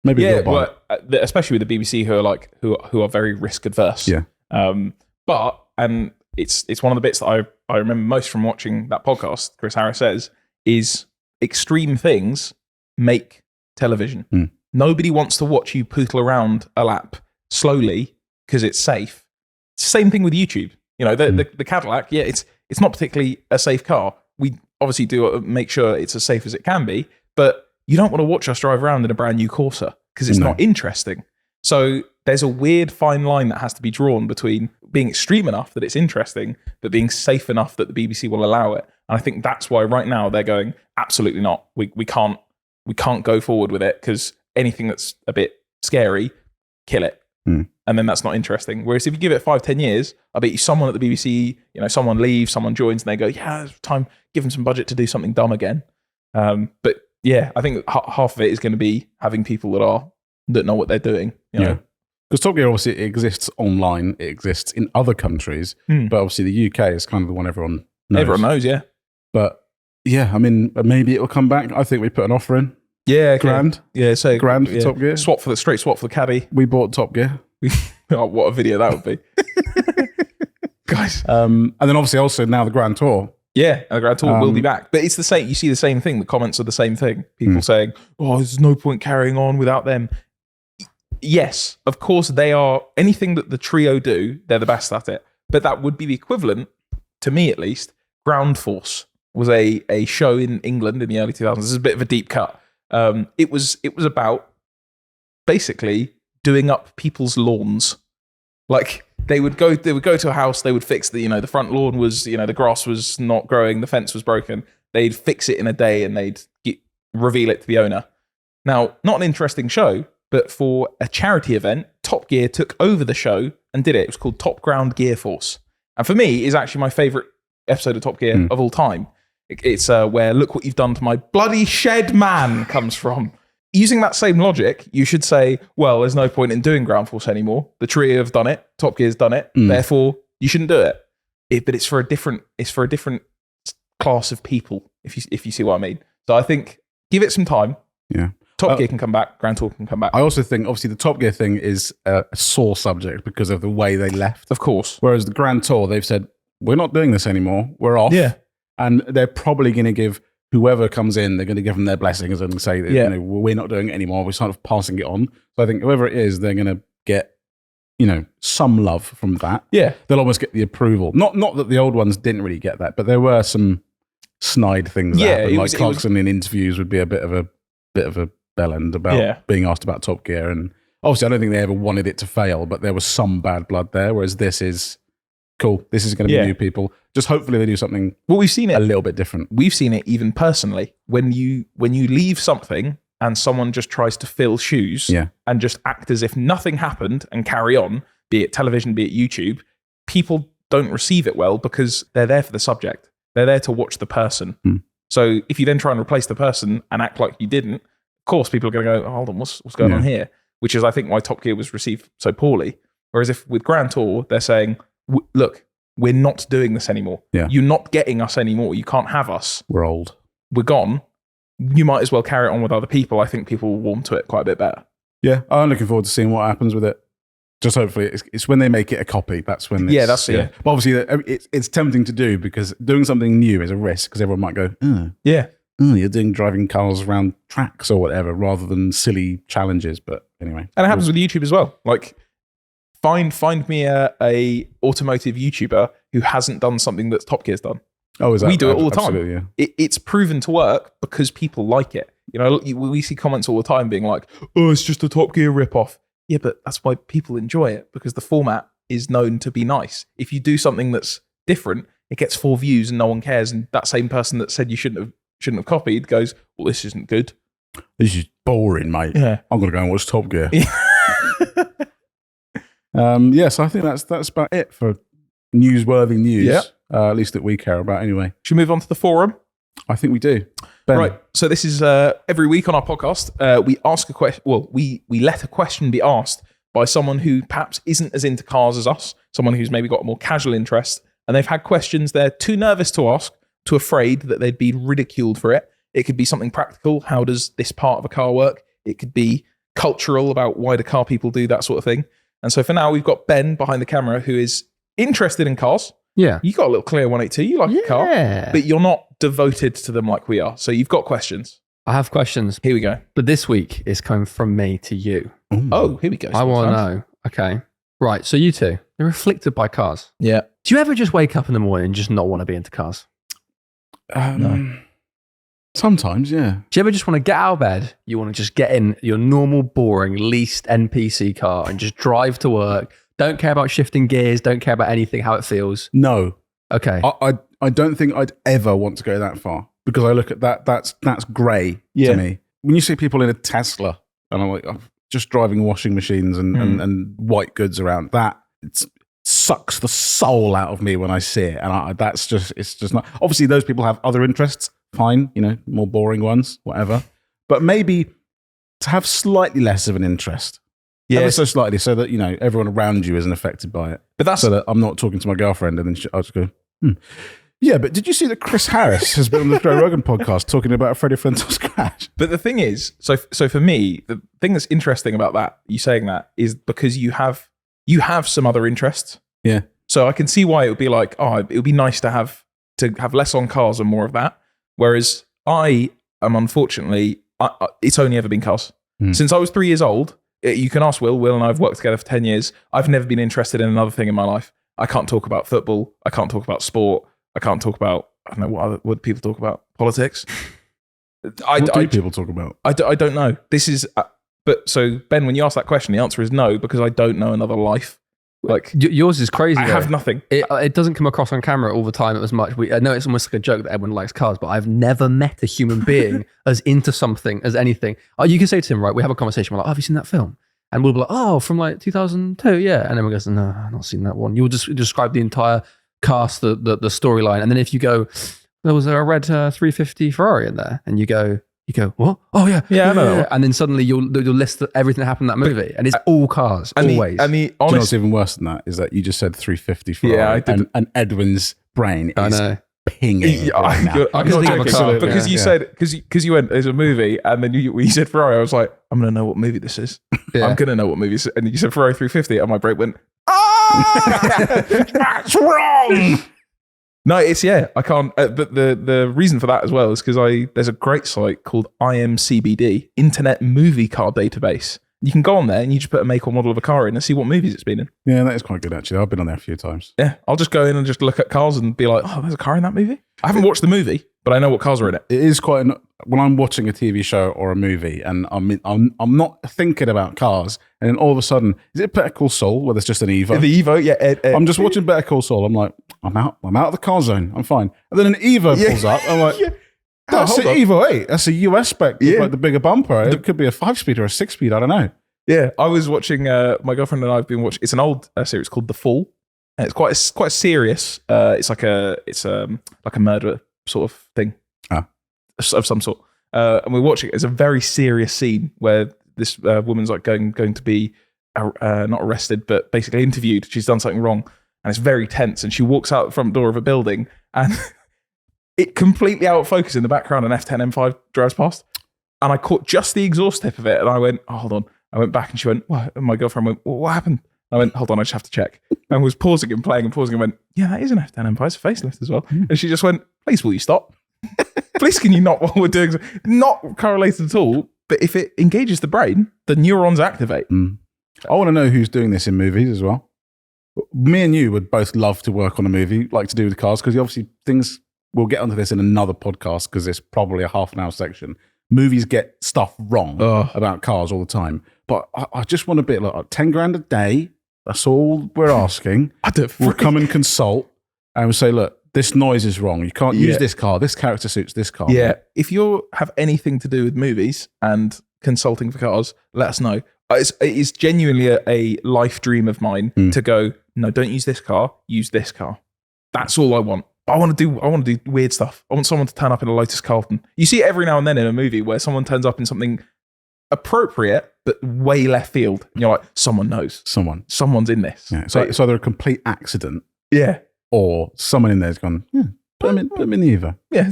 Maybe we'll buy it. Especially with the BBC, who are very risk adverse. Yeah. But it's one of the bits that I remember most from watching that podcast. Chris Harris says is extreme things make television. Nobody wants to watch you poodle around a lap slowly because it's safe. Same thing with YouTube. The Cadillac. Yeah, it's not particularly a safe car. We obviously do make sure it's as safe as it can be, but you don't want to watch us drive around in a brand new Corsa because it's not interesting. So there's a weird fine line that has to be drawn between being extreme enough that it's interesting, but being safe enough that the BBC will allow it. And I think that's why right now they're going, absolutely not. We can't go forward with it because anything that's a bit scary, kill it. And then that's not interesting. Whereas if you give it 5-10 years, I bet you someone at the BBC, someone leaves, someone joins, and they go, yeah, it's time, give them some budget to do something dumb again. But yeah, I think half of it is going to be having people that know what they're doing. Yeah. Because Top Gear obviously exists online, it exists in other countries, but obviously the UK is kind of the one everyone knows. Everyone knows, yeah. But yeah, I mean, maybe it will come back. I think we put an offer in. Yeah, okay. Grand. Yeah, so grand for Top Gear. Swap for the caddy. We bought Top Gear. Oh, what a video that would be, guys. And then obviously also now the Grand Tour. Yeah, and the Grand Tour will be back, but it's the same. You see the same thing. The comments are the same thing. People saying, "Oh, there's no point carrying on without them." Yes, of course they are. Anything that the trio do, they're the best at it. But that would be the equivalent, to me at least. Ground Force was a show in England in the early 2000s. This is a bit of a deep cut. It was about basically doing up people's lawns. Like they would go to a house, they would fix the front lawn was, the grass was not growing, the fence was broken. They'd fix it in a day and they'd reveal it to the owner. Now, not an interesting show, but for a charity event, Top Gear took over the show and did it. It was called Top Ground Gear Force. And for me, is actually my favorite episode of Top Gear of all time. It's where Look What You've Done to My Bloody Shed Man comes from. Using that same logic, you should say, well, there's no point in doing Ground Force anymore. The trio have done it. Top Gear's done it. Therefore, you shouldn't do it. But it's for a different class of people, if you see what I mean. So I think give it some time. Yeah. Top Gear can come back. Grand Tour can come back. I also think, obviously, the Top Gear thing is a sore subject because of the way they left. Of course. Whereas the Grand Tour, they've said, we're not doing this anymore. We're off. Yeah. And they're probably going to give whoever comes in, they're going to give them their blessings and say, we're not doing it anymore. We're sort of passing it on. So I think whoever it is, they're going to get, some love from that. Yeah. They'll almost get the approval. Not that the old ones didn't really get that, but there were some snide things that happened. Like Clarkson in interviews would be a bit of a bellend about being asked about Top Gear. And obviously I don't think they ever wanted it to fail, but there was some bad blood there, whereas this is cool. This is going to be new people. Just hopefully they do something we've seen it a little bit different. We've seen it even personally. When you leave something and someone just tries to fill shoes and just act as if nothing happened and carry on, be it television, be it YouTube, people don't receive it well because they're there for the subject. They're there to watch the person. So if you then try and replace the person and act like you didn't, of course people are going to go, oh, hold on, what's going on here? Which is, I think, why Top Gear was received so poorly. Whereas if with Grand Tour, they're saying, look, we're not doing this anymore. Yeah. You're not getting us anymore. You can't have us. We're old. We're gone. You might as well carry it on with other people. I think people will warm to it quite a bit better. Yeah, I'm looking forward to seeing what happens with it. Just hopefully, it's when they make it a copy. That's when it's... But obviously, it's tempting to do because doing something new is a risk because everyone might go, you're driving cars around tracks or whatever rather than silly challenges. But anyway. And it happens with YouTube as well. Like, find me a automotive YouTuber who hasn't done something that Top Gear's done. Oh, is that? We do it all the time. Yeah. It's proven to work because people like it. We see comments all the time being like, "Oh, it's just a Top Gear ripoff." Yeah, but that's why people enjoy it because the format is known to be nice. If you do something that's different, it gets 4 views and no one cares. And that same person that said you shouldn't have copied goes, "Well, this isn't good. This is boring, mate. Yeah. I'm gonna go and watch Top Gear." So I think that's about it for newsworthy news. Yeah. At least that we care about anyway. Should we move on to the forum? I think we do. Ben. Right. So this is every week on our podcast. We ask a question. Well, we let a question be asked by someone who perhaps isn't as into cars as us, someone who's maybe got a more casual interest, and they've had questions they're too nervous to ask, too afraid that they'd be ridiculed for it. It could be something practical. How does this part of a car work? It could be cultural, about why do car people do that sort of thing. And so for now, we've got Ben behind the camera who is interested in cars. Yeah. You got a little clear 182. You like a car, but you're not devoted to them like we are. So you've got questions. I have questions. Here we go. But this week is coming from me to you. Ooh. Oh, here we go. I want to know. Okay. Right. So you two, you're afflicted by cars. Yeah. Do you ever just wake up in the morning and just not want to be into cars? No. Sometimes, yeah. Do you ever just want to get out of bed? You want to just get in your normal, boring, leased NPC car and just drive to work? Don't care about shifting gears. Don't care about anything, how it feels. No. Okay. I don't think I'd ever want to go that far because I look at that. That's grey to me. When you see people in a Tesla and I'm just driving washing machines and white goods around, that it sucks the soul out of me when I see it. And it's just not. Obviously, those people have other interests. Fine, more boring ones, whatever. But maybe to have slightly less of an interest. Ever so slightly, so that everyone around you isn't affected by it. But that's so that I'm not talking to my girlfriend and then I'll just go, Yeah, but did you see that Chris Harris has been on the Joe Rogan podcast talking about a Freddie Flintoff's crash? But the thing is, so for me, the thing that's interesting about that, you saying that, is because you have some other interests. Yeah. So I can see why it would be like, it would be nice to have less on cars and more of that. Whereas I am, unfortunately, it's only ever been cars. Since I was 3 years old. You can ask Will. Will and I have worked together for 10 years. I've never been interested in another thing in my life. I can't talk about football. I can't talk about sport. I can't talk about, I don't know, what people talk about? Politics? What do people talk about? I don't know. This is, but so Ben, when you ask that question, the answer is no, because I don't know another life. Like yours is crazy. I have nothing. It doesn't come across on camera all the time as much. I know it's almost like a joke that everyone likes cars, but I've never met a human being as into something as anything. You can say to him, right, we have a conversation, we're like, have you seen that film? And we'll be like, from like 2002, yeah. And then we go, no, I've not seen that one. You'll just describe the entire cast, the storyline. And then if you go, there was a red 350 Ferrari in there, and you go, what? Oh yeah, I know. Yeah. And then suddenly you'll list everything that happened in that movie, and it's all cars, always. Do you know what's even worse than that is that you just said 350 Ferrari, I did. And Edwin's brain is pinging. I'm not joking, because you said because you went, there's a movie, and then when you said Ferrari, I was like, I'm gonna know what movie this is. I'm gonna know what movie this is. And you said Ferrari 350, and my brain went, that's wrong. No, I can't. But the reason for that as well is because there's a great site called IMCBD, Internet Movie Car Database. You can go on there and you just put a make or model of a car in and see what movies it's been in. Yeah, that is quite good actually. I've been on there a few times. Yeah, I'll just go in and just look at cars and be like, there's a car in that movie. I haven't watched the movie, but I know what cars are in it. It is quite when I'm watching a TV show or a movie and I'm not thinking about cars, and then all of a sudden, is it Better Call Saul where there's just an Evo? The Evo, yeah. I'm just watching Better Call Saul. I'm like, I'm out of the car zone. I'm fine. And then an Evo pulls up. I'm like, that's an Evo 8. That's a US spec with like the bigger bumper. It could be a 5-speed or a 6-speed. I don't know. Yeah, I was watching. My girlfriend and I have been watching. It's an old series called The Fall, and it's quite serious. It's like a murder sort of thing of some sort. And we're watching it. It's a very serious scene where this woman's like going to be not arrested, but basically interviewed. She's done something wrong, and it's very tense. And she walks out the front door of a building, and it completely out of focus in the background. An F10 M5 drives past, and I caught just the exhaust tip of it, and I went, hold on. I went back and she went, what? And my girlfriend went, what happened? I went, hold on, I just have to check. And was pausing and playing and pausing and went, yeah, that is an F10 M5, it's a facelift as well. And she just went, please, will you stop? Please, can you not, while we're doing, not correlated at all, but if it engages the brain, the neurons activate. I want to know who's doing this in movies as well. Me and you would both love to work on a movie, like to do with cars, because obviously we'll get onto this in another podcast because it's probably a half an hour section. Movies get stuff wrong about cars all the time. But I just want to be like 10 grand a day. That's all we're asking. We'll come and consult and we'll say, look, this noise is wrong. You can't use this car. This character suits this car. Yeah. If you have anything to do with movies and consulting for cars, let us know. It is genuinely a life dream of mine to go, no, don't use this car. Use this car. That's all I want. I want to do weird stuff. I want someone to turn up in a Lotus Carlton. You see it every now and then in a movie where someone turns up in something appropriate but way left field. And you're like, someone knows. Someone's in this. Yeah. So it's either a complete accident, yeah, or someone in there's gone, put him in the Evo. Yeah.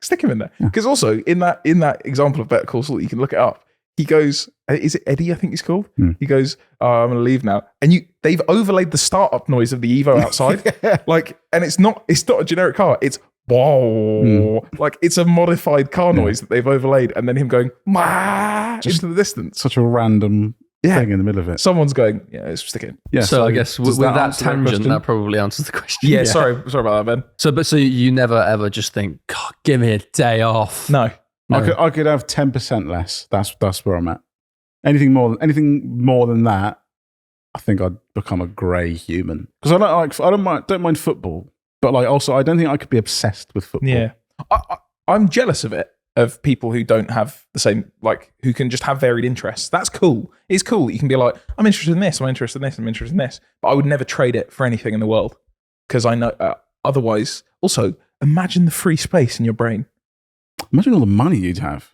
Stick him in there. Because also in that example of Better Call Saul, you can look it up. He goes, is it Eddie? I think he's called. He goes, I'm going to leave now. And they've overlaid the startup noise of the Evo outside. Like, and it's not a generic car. It's whoa. Like it's a modified car noise that they've overlaid. And then him going, just into the distance. Such a random thing in the middle of it. Someone's going, let's stick it in. Yeah. So I guess with that tangent, that that probably answers the question. Yeah, sorry about that, Ben. So you never ever just think, God, give me a day off. No. I could have 10% less. That's where I'm at. Anything more than that, I think I'd become a grey human. Because I don't mind football, but like also I don't think I could be obsessed with football. Yeah, I'm jealous of it. Of people who don't have the same, like who can just have varied interests. That's cool. It's cool. You can be like, I'm interested in this. I'm interested in this. I'm interested in this. But I would never trade it for anything in the world because I know otherwise. Also, imagine the free space in your brain. Imagine all the money you'd have.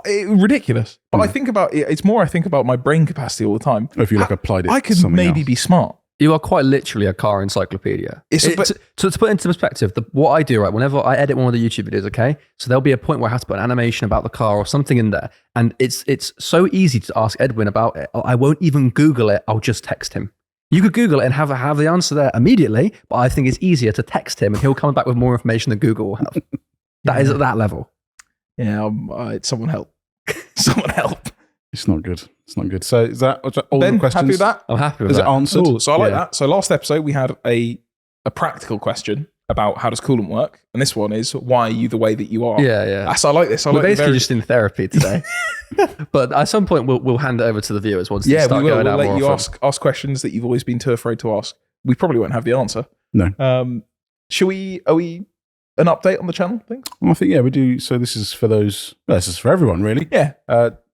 Ridiculous. But I think about it. It's more I think about my brain capacity all the time. Or if you applied it, I could maybe be smart. You are quite literally a car encyclopedia. To put into perspective, what I do, right, whenever I edit one of the YouTube videos, okay, so there'll be a point where I have to put an animation about the car or something in there, and it's so easy to ask Edwin about it. I won't even Google it. I'll just text him. You could Google it and have the answer there immediately, but I think it's easier to text him, and he'll come back with more information than Google will have. That is at that level. Yeah, someone help. Someone help. It's not good. So is that all Ben, the questions? happy with that? I'm happy with Is that. it answered? Ooh, so I like that. So last episode we had a practical question about how does coolant work, and this one is why are you the way that you are? Yeah. So I like this. We're basically just in therapy today, but at some point we'll hand it over to the viewers once they start we will. going out We'll let more you often. ask questions that you've always been too afraid to ask. We probably won't have the answer. No. Are we an update on the channel thing? Well, I think we do. So this is for those. This is for everyone, really. Yeah.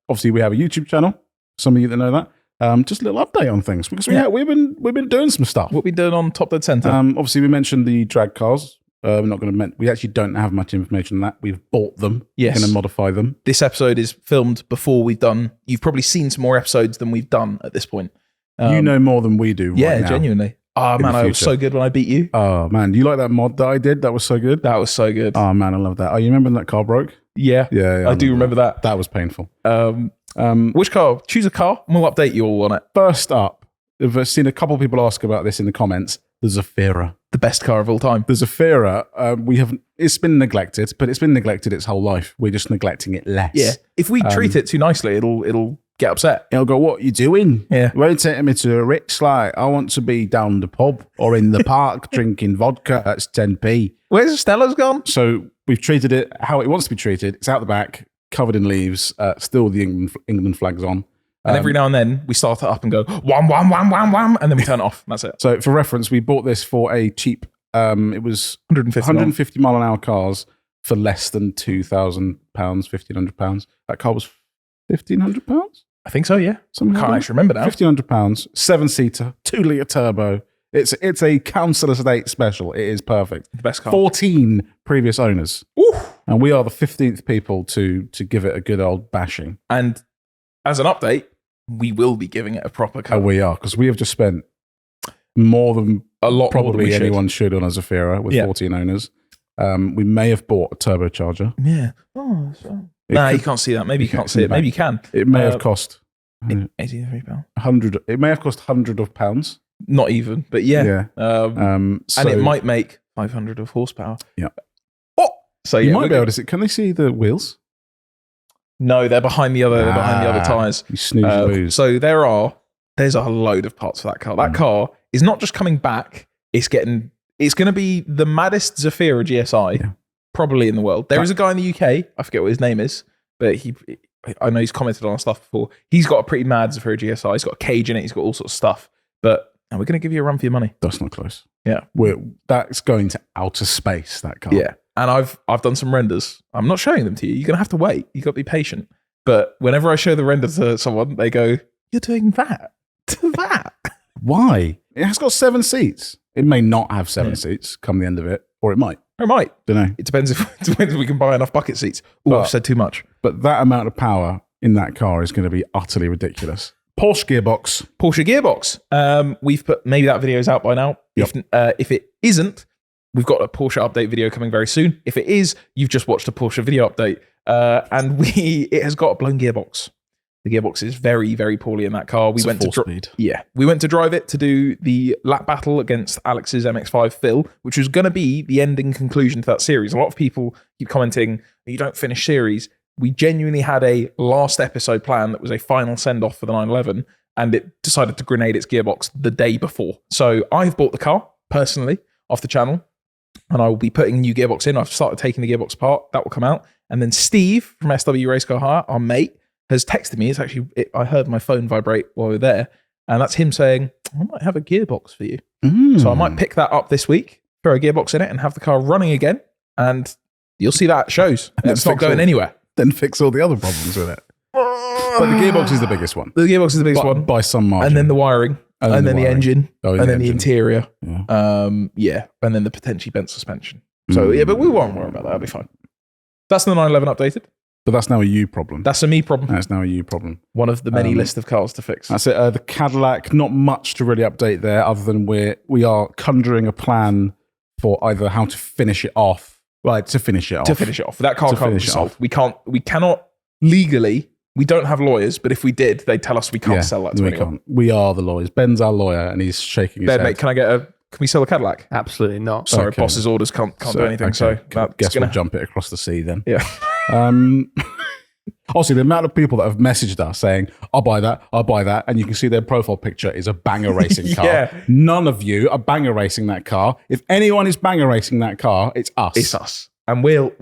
Obviously, we have a YouTube channel. Some of you that know that. Just a little update on things because we've been doing some stuff. What we doing on Top Dead Centre? Obviously, we mentioned the drag cars. We're not going to. We actually don't have much information on that. We've bought them. Yes. We're going to modify them. This episode is filmed before we've done. You've probably seen some more episodes than we've done at this point. You know more than we do. Yeah, right now. Genuinely. Oh man, I was so good when I beat you. Oh man, do you like that mod that I did? That was so good. That was so good. Oh man, I love that. Oh, you remember when that car broke? Yeah. I do remember that. That was painful. Which car? Choose a car and we'll update you all on it. First up, I've seen a couple of people ask about this in the comments. The Zafira. The best car of all time. The Zafira, it's been neglected, but it's been neglected its whole life. We're just neglecting it less. Yeah. If we treat it too nicely, it'll get upset. It'll go, what are you doing? Yeah. Won't take me to a rich like I want to be down the pub or in the park drinking vodka at 10p. Where's Stella's gone? So we've treated it how it wants to be treated. It's out the back, covered in leaves, still the England flag's on. And every now and then we start it up and go wham, wham, wham, wham, wham, and then we turn it off. And that's it. So for reference, we bought this for a cheap, it was 150 mile an hour cars for less than £2,000, £1,500. That car was £1,500? I think so, yeah. Something Can't like actually remember now. £1,500, 7-seater, 2-litre turbo. It's a council estate special. It is perfect. The best car. 14 previous owners. Oof. And we are the 15th people to give it a good old bashing. And as an update, we will be giving it a proper car. Oh, we are, because we have just spent more than A lot more than probably we should. anyone should on a Zafira with 14 owners. We may have bought a turbocharger. Yeah. Oh, no, you can't see that. Maybe you can't see it. Maybe you can. It may have cost £83. 100. It may have cost hundreds of pounds. Not even, but yeah. And it might make 500 of horsepower. Yeah. Oh, so you yeah, might be able to see. Can they see the wheels? No, they're behind the other. They're behind the other tires. You snooze, you lose. So there's a load of parts for that car. That car is not just coming back. It's going to be the maddest Zafira GSI probably in the world. There is a guy in the UK. I forget what his name is, but I know he's commented on our stuff before. He's got a pretty mad Zafira GSI. He's got a cage in it. He's got all sorts of stuff. But we're going to give you a run for your money. That's not close. Yeah, that's going to outer space. That car. Yeah, and I've done some renders. I'm not showing them to you. You're going to have to wait. You got to be patient. But whenever I show the render to someone, they go, "You're doing that to that." Why? It has got 7 seats. It may not have 7 seats come the end of it. or it might. Or it might. Don't know. It depends if we can buy enough bucket seats. Oh, I've said too much. But that amount of power in that car is going to be utterly ridiculous. Porsche gearbox. We've put, maybe that video is out by now. Yep. If it isn't, we've got a Porsche update video coming very soon. If it is, you've just watched a Porsche video update. And it has got a blown gearbox. The gearbox is very, very poorly in that car. We went to drive it to do the lap battle against Alex's MX-5 Phil, which was going to be the ending conclusion to that series. A lot of people keep commenting, you don't finish series. We genuinely had a last episode plan that was a final send-off for the 911, and it decided to grenade its gearbox the day before. So I've bought the car, personally, off the channel, and I will be putting a new gearbox in. I've started taking the gearbox apart. That will come out. And then Steve from SW Race Car Hire, our mate, has texted me. I heard my phone vibrate while we were there, and that's him saying, I might have a gearbox for you. So I might pick that up this week, throw a gearbox in it, and have the car running again, and you'll see that at shows. It's not going anywhere. Then fix all the other problems with it. But the gearbox is the biggest one. The gearbox is the biggest one. By some margin. And then the wiring, and then the engine, and then the interior. Yeah. And then the potentially bent suspension. So but we won't worry about that. That'll be fine. That's the 911 updated. But that's now a you problem. That's a me problem. That's now a you problem. One of the many list of cars to fix. That's it. The Cadillac, not much to really update there, other than we are conjuring a plan for either how to finish it off. Right, to finish it off. That car can't be sold. We cannot legally, we don't have lawyers, but if we did, they'd tell us we can't sell that to anyone. Can't. We are the lawyers. Ben's our lawyer, and he's shaking his head. Mate, can we sell a Cadillac? Absolutely not. Sorry, boss's orders can't do anything. Okay. So guess we'll jump it across the sea then. Yeah. Also, the amount of people that have messaged us saying, I'll buy that, and you can see their profile picture is a banger racing car. Yeah. None of you are banger racing that car. If anyone is banger racing that car, it's us. It's us. And we'll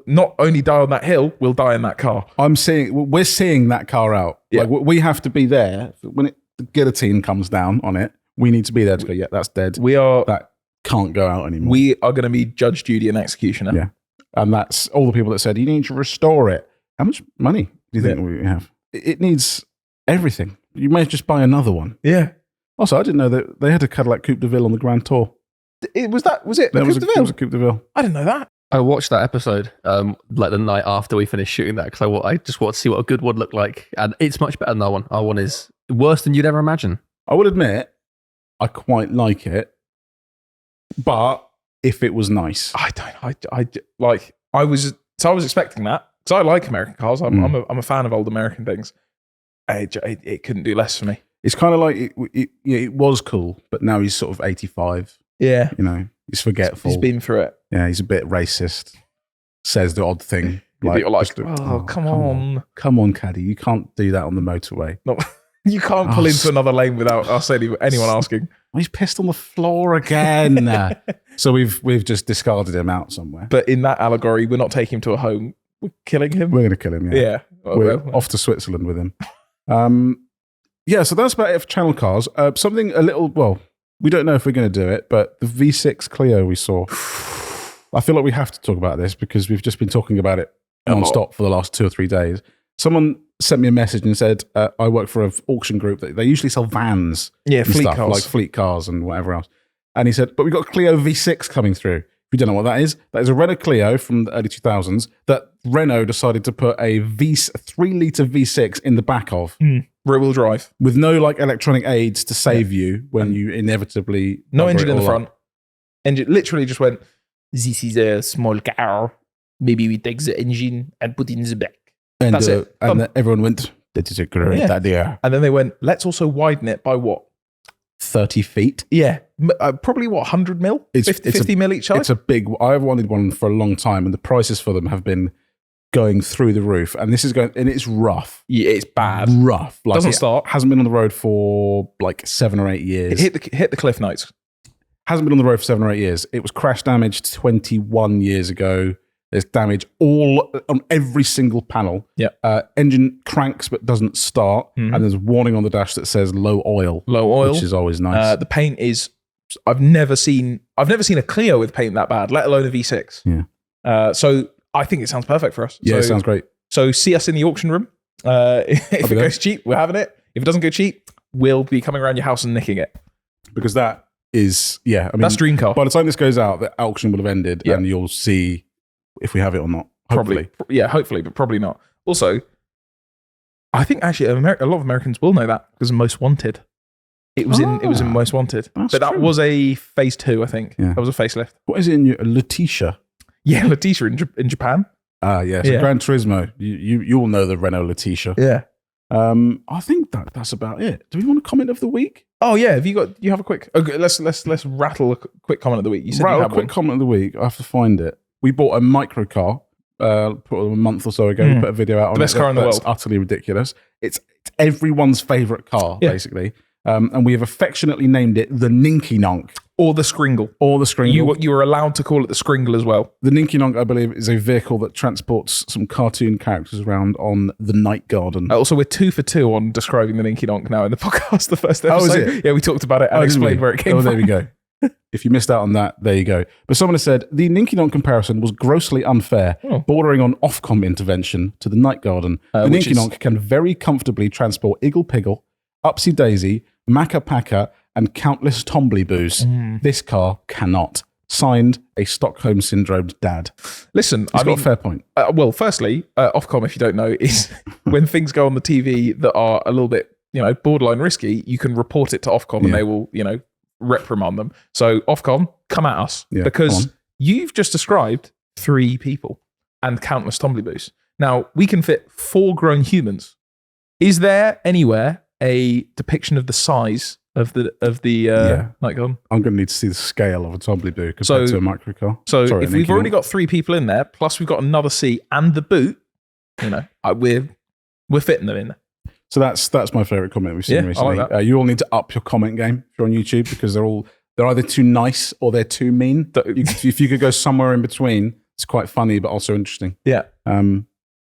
not only die on that hill, we'll die in that car. We're seeing that car out. Yeah. Like, we have to be there. When the guillotine comes down on it, we need to be there to go, yeah, that's dead. That can't go out anymore. We are going to be judge, jury, and executioner. Yeah. And that's all the people that said, you need to restore it. How much money do you think we have? It needs everything. You may just buy another one. Yeah. Also, I didn't know that they had a Cadillac Coupe de Ville on the Grand Tour. Was it? There was a Coupe de Ville. I didn't know that. I watched that episode like the night after we finished shooting that because I just wanted to see what a good one looked like. And it's much better than our one. Our one is worse than you'd ever imagine. I would admit, I quite like it. But if it was nice. I was expecting that. Because I like American cars. I'm a fan of old American things. It couldn't do less for me. It's kind of like it was cool, but now he's sort of 85. Yeah. You know, he's forgetful. He's been through it. Yeah, he's a bit racist. Says the odd thing. Come on. Come on, Caddy. You can't do that on the motorway. No, you can't pull into another lane without us anyone asking. He's pissed on the floor again. So we've just discarded him out somewhere. But in that allegory, we're not taking him to a home. We're killing him. We're going to kill him, yeah. Yeah. We're off to Switzerland with him. Yeah, so that's about it for channel cars. Something a little, well, we don't know if we're going to do it, but the V6 Clio we saw. I feel like we have to talk about this because we've just been talking about it non-stop for the last 2 or 3 days. Someone sent me a message and said, I work for an auction group that they usually sell vans. Yeah, fleet stuff, cars. like fleet cars and whatever else. And he said, but we've got a Clio V6 coming through. If you don't know what that is a Renault Clio from the early 2000s that Renault decided to put a 3-litre V6 in the back of. Rear-wheel drive. With no like electronic aids to save you when you inevitably... No engine in the front. Engine literally just went, this is a small car. Maybe we take the engine and put it in the back. And, that's it. And then everyone went, that is a great idea. And then they went, let's also widen it by what? 30 feet? Yeah. Probably what, 100 mil? 50 mil each side? It's a big... I've wanted one for a long time and the prices for them have been going through the roof. And this is going... And it's rough. Yeah, it's bad. Rough. Like Doesn't start. Hasn't been on the road for like 7 or 8 years. It hit the cliff notes. Hasn't been on the road for 7 or 8 years. It was crash damaged 21 years ago. There's damage all on every single panel. Yeah. Engine cranks but doesn't start. Mm-hmm. And there's a warning on the dash that says low oil. Low oil. Which is always nice. The paint is... I've never seen a Clio with paint that bad, let alone a V6. Yeah. So I think it sounds perfect for us. Yeah, it sounds great. So see us in the auction room. If it goes cheap, we're having it. If it doesn't go cheap, we'll be coming around your house and nicking it. Because that is, I mean, That's dream car. by the time this goes out, the auction will have ended and you'll see if we have it or not. Hopefully. Hopefully, but probably not. Also, I think actually a lot of Americans will know that because of Most Wanted. It was in Most Wanted. But that was a phase 2, I think. Yeah. That was a facelift. What is it in your Letitia? Yeah, Letitia in Japan. Yeah. So Gran Turismo. You all know the Renault Letitia. Yeah. I think that's about it. Do we want a comment of the week? Oh yeah. Do you have a quick? Okay, let's rattle a quick comment of the week. You said you had one. Comment of the week. I have to find it. We bought a microcar. A month or so ago, we put a video out on the best car in the world. It's utterly ridiculous. It's everyone's favorite car, basically. And we have affectionately named it the Ninky Nonk. Or the Skringle. You were allowed to call it the Skringle as well. The Ninky Nonk, I believe, is a vehicle that transports some cartoon characters around on the night garden. Also, we're 2 for 2 on describing the Ninky Nonk now in the podcast, the first episode. Oh, is it? Yeah, we talked about it and explained where it came from. There we go. If you missed out on that, there you go. But someone has said, the Ninky Nonk comparison was grossly unfair, bordering on Ofcom intervention to the night garden. The Ninky Nonk can very comfortably transport Iggle Piggle, Upsy Daisy, Macca Packa, and countless Tombley-boos. This car cannot. Signed, a Stockholm Syndrome dad. Listen, He's got a fair point. Well, firstly, Ofcom, if you don't know, is when things go on the TV that are a little bit, borderline risky, you can report it to Ofcom and they will, reprimand them. So Ofcom, come at us because you've just described 3 people and countless Tombley-boos. Now, we can fit 4 grown humans. Is there anywhere a depiction of the size of the night garden? I'm going to need to see the scale of a Tombley-boo compared to a microcar. So if we've already got 3 people in there, plus we've got another seat and the boot, we're fitting them in there. So that's my favourite comment we've seen recently. I like you all need to up your comment game if you're on YouTube because they're either too nice or they're too mean. If you could go somewhere in between, it's quite funny but also interesting. Yeah.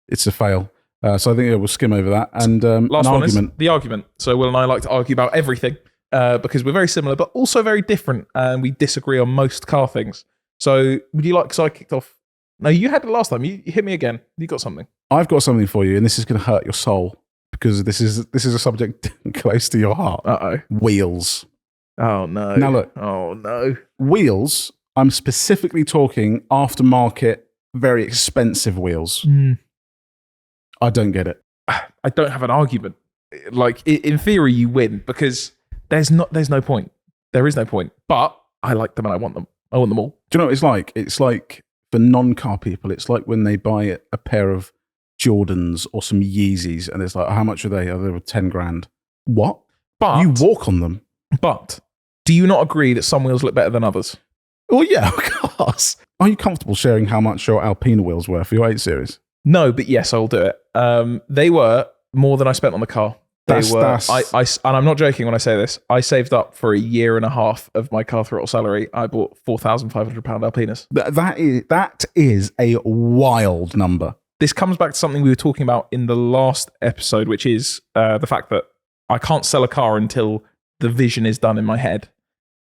It's a fail. So I think we'll skim over that. And last one is the argument. So Will and I like to argue about everything because we're very similar but also very different and we disagree on most car things. So would you like, because I kicked off. No, you had it last time. You hit me again. You got something. I've got something for you and this is going to hurt your soul. Because this is a subject close to your heart. Wheels. Oh no. Now look. Oh no. Wheels. I'm specifically talking aftermarket, very expensive wheels. I don't get it. I don't have an argument. Like in theory, you win because there's no point. There is no point. But I like them and I want them. I want them all. Do you know what it's like? It's like for non-car people. It's like when they buy a pair of Jordans or some Yeezys and it's like, how much are they? Oh, they were 10 grand. What? But you walk on them. But do you not agree that some wheels look better than others? Oh yeah, of course. Are you comfortable sharing how much your Alpina wheels were for your 8 Series? No, but yes, I'll do it. They were more than I spent on the car. And I'm not joking when I say this. I saved up for a year and a half of my car throttle salary. I bought £4,500 Alpinas. That is a wild number. This comes back to something we were talking about in the last episode, which is the fact that I can't sell a car until the vision is done in my head.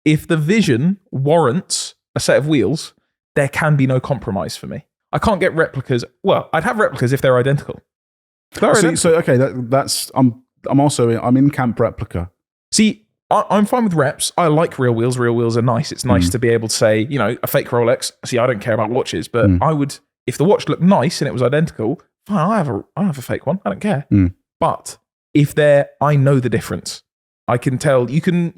If the vision warrants a set of wheels, there can be no compromise for me. I can't get replicas. Well, I'd have replicas if they're identical. I'm in camp replica. See, I'm fine with reps. I like real wheels. Real wheels are nice. It's nice to be able to say, a fake Rolex. See, I don't care about watches, but I would. If the watch looked nice and it was identical, fine, I have a fake one. I don't care. But if I know the difference. I can tell. You can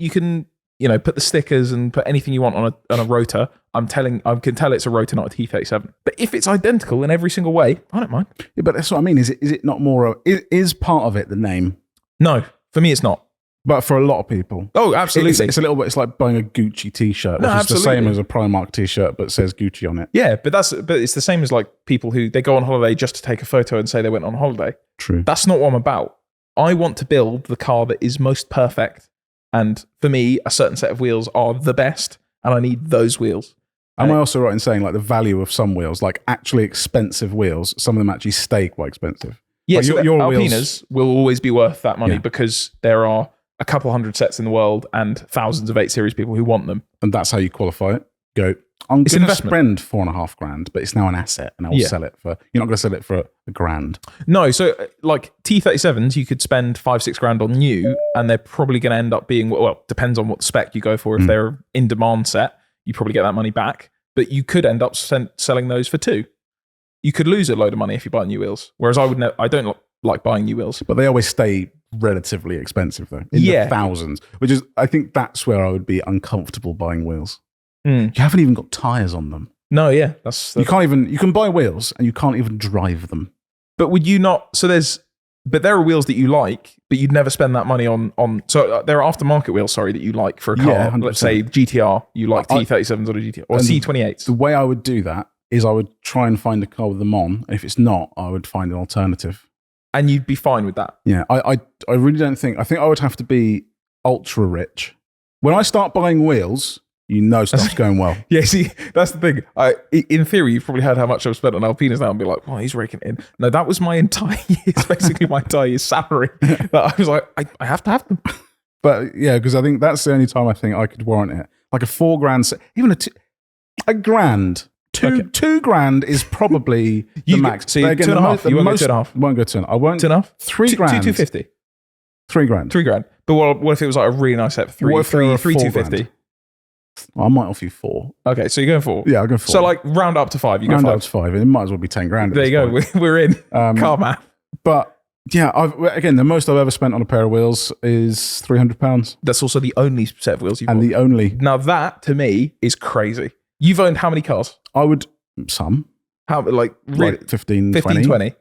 put the stickers and put anything you want on a rotor. I can tell it's a rotor, not a T37. But if it's identical in every single way, I don't mind. Yeah, but that's what I mean. Is it not more? Is part of it the name? No, for me it's not. But for a lot of people, oh, absolutely, it's a little bit. It's like buying a Gucci T-shirt, which is the same as a Primark T-shirt, but says Gucci on it. Yeah, but it's the same as like people who they go on holiday just to take a photo and say they went on holiday. True. That's not what I'm about. I want to build the car that is most perfect, and for me, a certain set of wheels are the best, and I need those wheels. Am I also right in saying like the value of some wheels, like actually expensive wheels, some of them actually stay quite expensive? Yeah, like so your Alpinas wheels will always be worth that money because there are a couple hundred sets in the world and thousands of 8 Series people who want them. And that's how you qualify it. Go, I'm It's going an to investment. spend $4,500, but it's now an asset, and I will Yeah. sell it for. You're not going to sell it for $1,000. No, so like T37s, you could spend 5-6 grand on new, and they're probably going to end up being, well, depends on what spec you go for. If they're in demand set, you probably get that money back, but you could end up selling those for 2. You could lose a load of money if you buy new wheels. Whereas I don't like buying new wheels. But they always stay relatively expensive, though, in the thousands. Which is, I think that's where I would be uncomfortable buying wheels. You haven't even got tires on them. No, yeah, that's You can't even. You can buy wheels, and you can't even drive them. But would you not? So but there are wheels that you like, but you'd never spend that money on. So there are aftermarket wheels, sorry, that you like for a car. Yeah, 100%. Let's say GTR, you like T37s or a GTR or C28s. The way I would do that is I would try and find a car with them on. And if it's not, I would find an alternative. And you'd be fine with that. Yeah, I really don't think. I think I would have to be ultra rich. When I start buying wheels, you know stuff's going well. Yeah, see, that's the thing. In theory, you've probably heard how much I've spent on Alpinas now and be like, oh, he's raking it in. No, that was my entire year's, basically my entire year's salary. That I was like, I have to have them. But yeah, because I think that's the only time I think I could warrant it. Like a $4,000, even a grand. Two grand is probably the max. So again, 2.5. You won't go 2.5. Won't go 2.5. I won't. 2.5. $3,000. 250. $3,000. $3,000. But what if it was like a really nice set for What if they were 250? Well, I might offer you 4. Okay, so you're going 4. Yeah, I'll go 4. So like round up to 5. You round go 5. up to 5, and it might as well be $10,000. There you go. We're in car math. But yeah, again, the most I've ever spent on a pair of wheels is £300. That's also the only set of wheels you've And bought. the only Now that to me is crazy. You've owned how many cars? I would some How really? like 15, 20.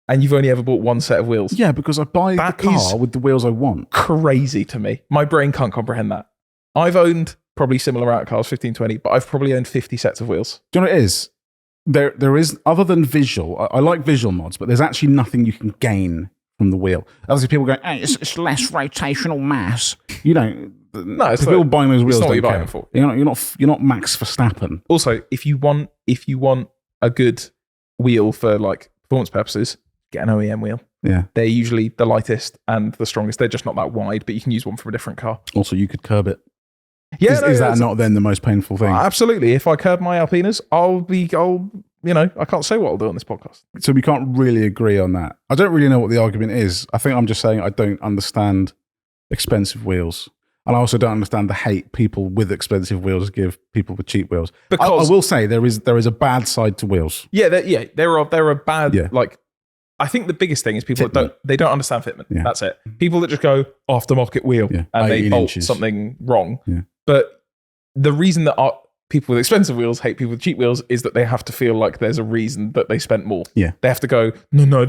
And you've only ever bought one set of wheels. Yeah, because I buy That the car is with the wheels I want. Crazy to me. My brain can't comprehend that. I've owned probably similar amount of cars, 15, 20, but I've probably owned 50 sets of wheels. Do you know what it is? There is, other than visual, I like visual mods, but there's actually nothing you can gain from the wheel. Obviously, people go, hey, it's less rotational mass. You don't. No, it's people buying those wheels not what don't you're care. buying for. You're not Max Verstappen. Also, if you want a good wheel for like performance purposes, get an OEM wheel. Yeah. They're usually the lightest and the strongest. They're just not that wide, but you can use one from a different car. Also, you could curb it. Yeah, is that not then the most painful thing? Absolutely. If I curb my Alpinas, I can't say what I'll do on this podcast. So we can't really agree on that. I don't really know what the argument is. I think I'm just saying I don't understand expensive wheels. And I also don't understand the hate people with expensive wheels give people with cheap wheels. Because I will say there is a bad side to wheels. Yeah, there are bad. Yeah. Like, I think the biggest thing is people that don't understand fitment. Yeah. That's it. People that just go aftermarket wheel and they bolt inches. something wrong. Yeah. But the reason that people with expensive wheels hate people with cheap wheels is that they have to feel like there's a reason that they spent more. Yeah. They have to go, no,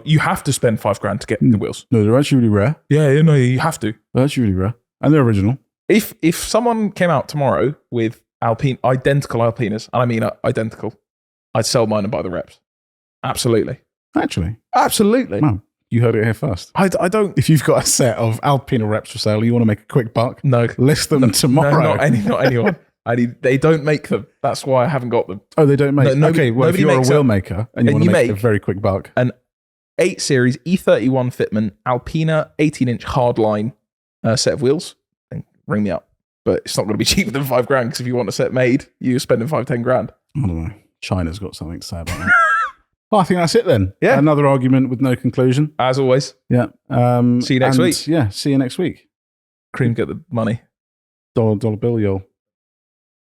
you have to spend $5,000 to get the wheels. No, they're actually really rare. Yeah, no, you have to. They're actually really rare. And they're original. If someone came out tomorrow with identical Alpinas, and I mean identical, I'd sell mine and buy the reps. Absolutely. Actually. Absolutely. Wow. You heard it here first. I don't. If you've got a set of Alpina reps for sale, you want to make a quick buck, No. list them tomorrow. No, not anyone. They don't make them. That's why I haven't got them. Oh, they don't make. Nobody Well, if you're a makes wheel maker and you want to make a very quick buck, an 8 Series E31 fitment Alpina 18-inch hardline set of wheels, then ring me up. But it's not going to be cheaper than $5,000 because if you want a set made, you're spending $5-10,000. I don't know. China's got something to say about that. Well, I think that's it then. Yeah. Another argument with no conclusion. As always. Yeah. See you next week. Yeah. See you next week. Cream, get the money. Dollar bill, y'all.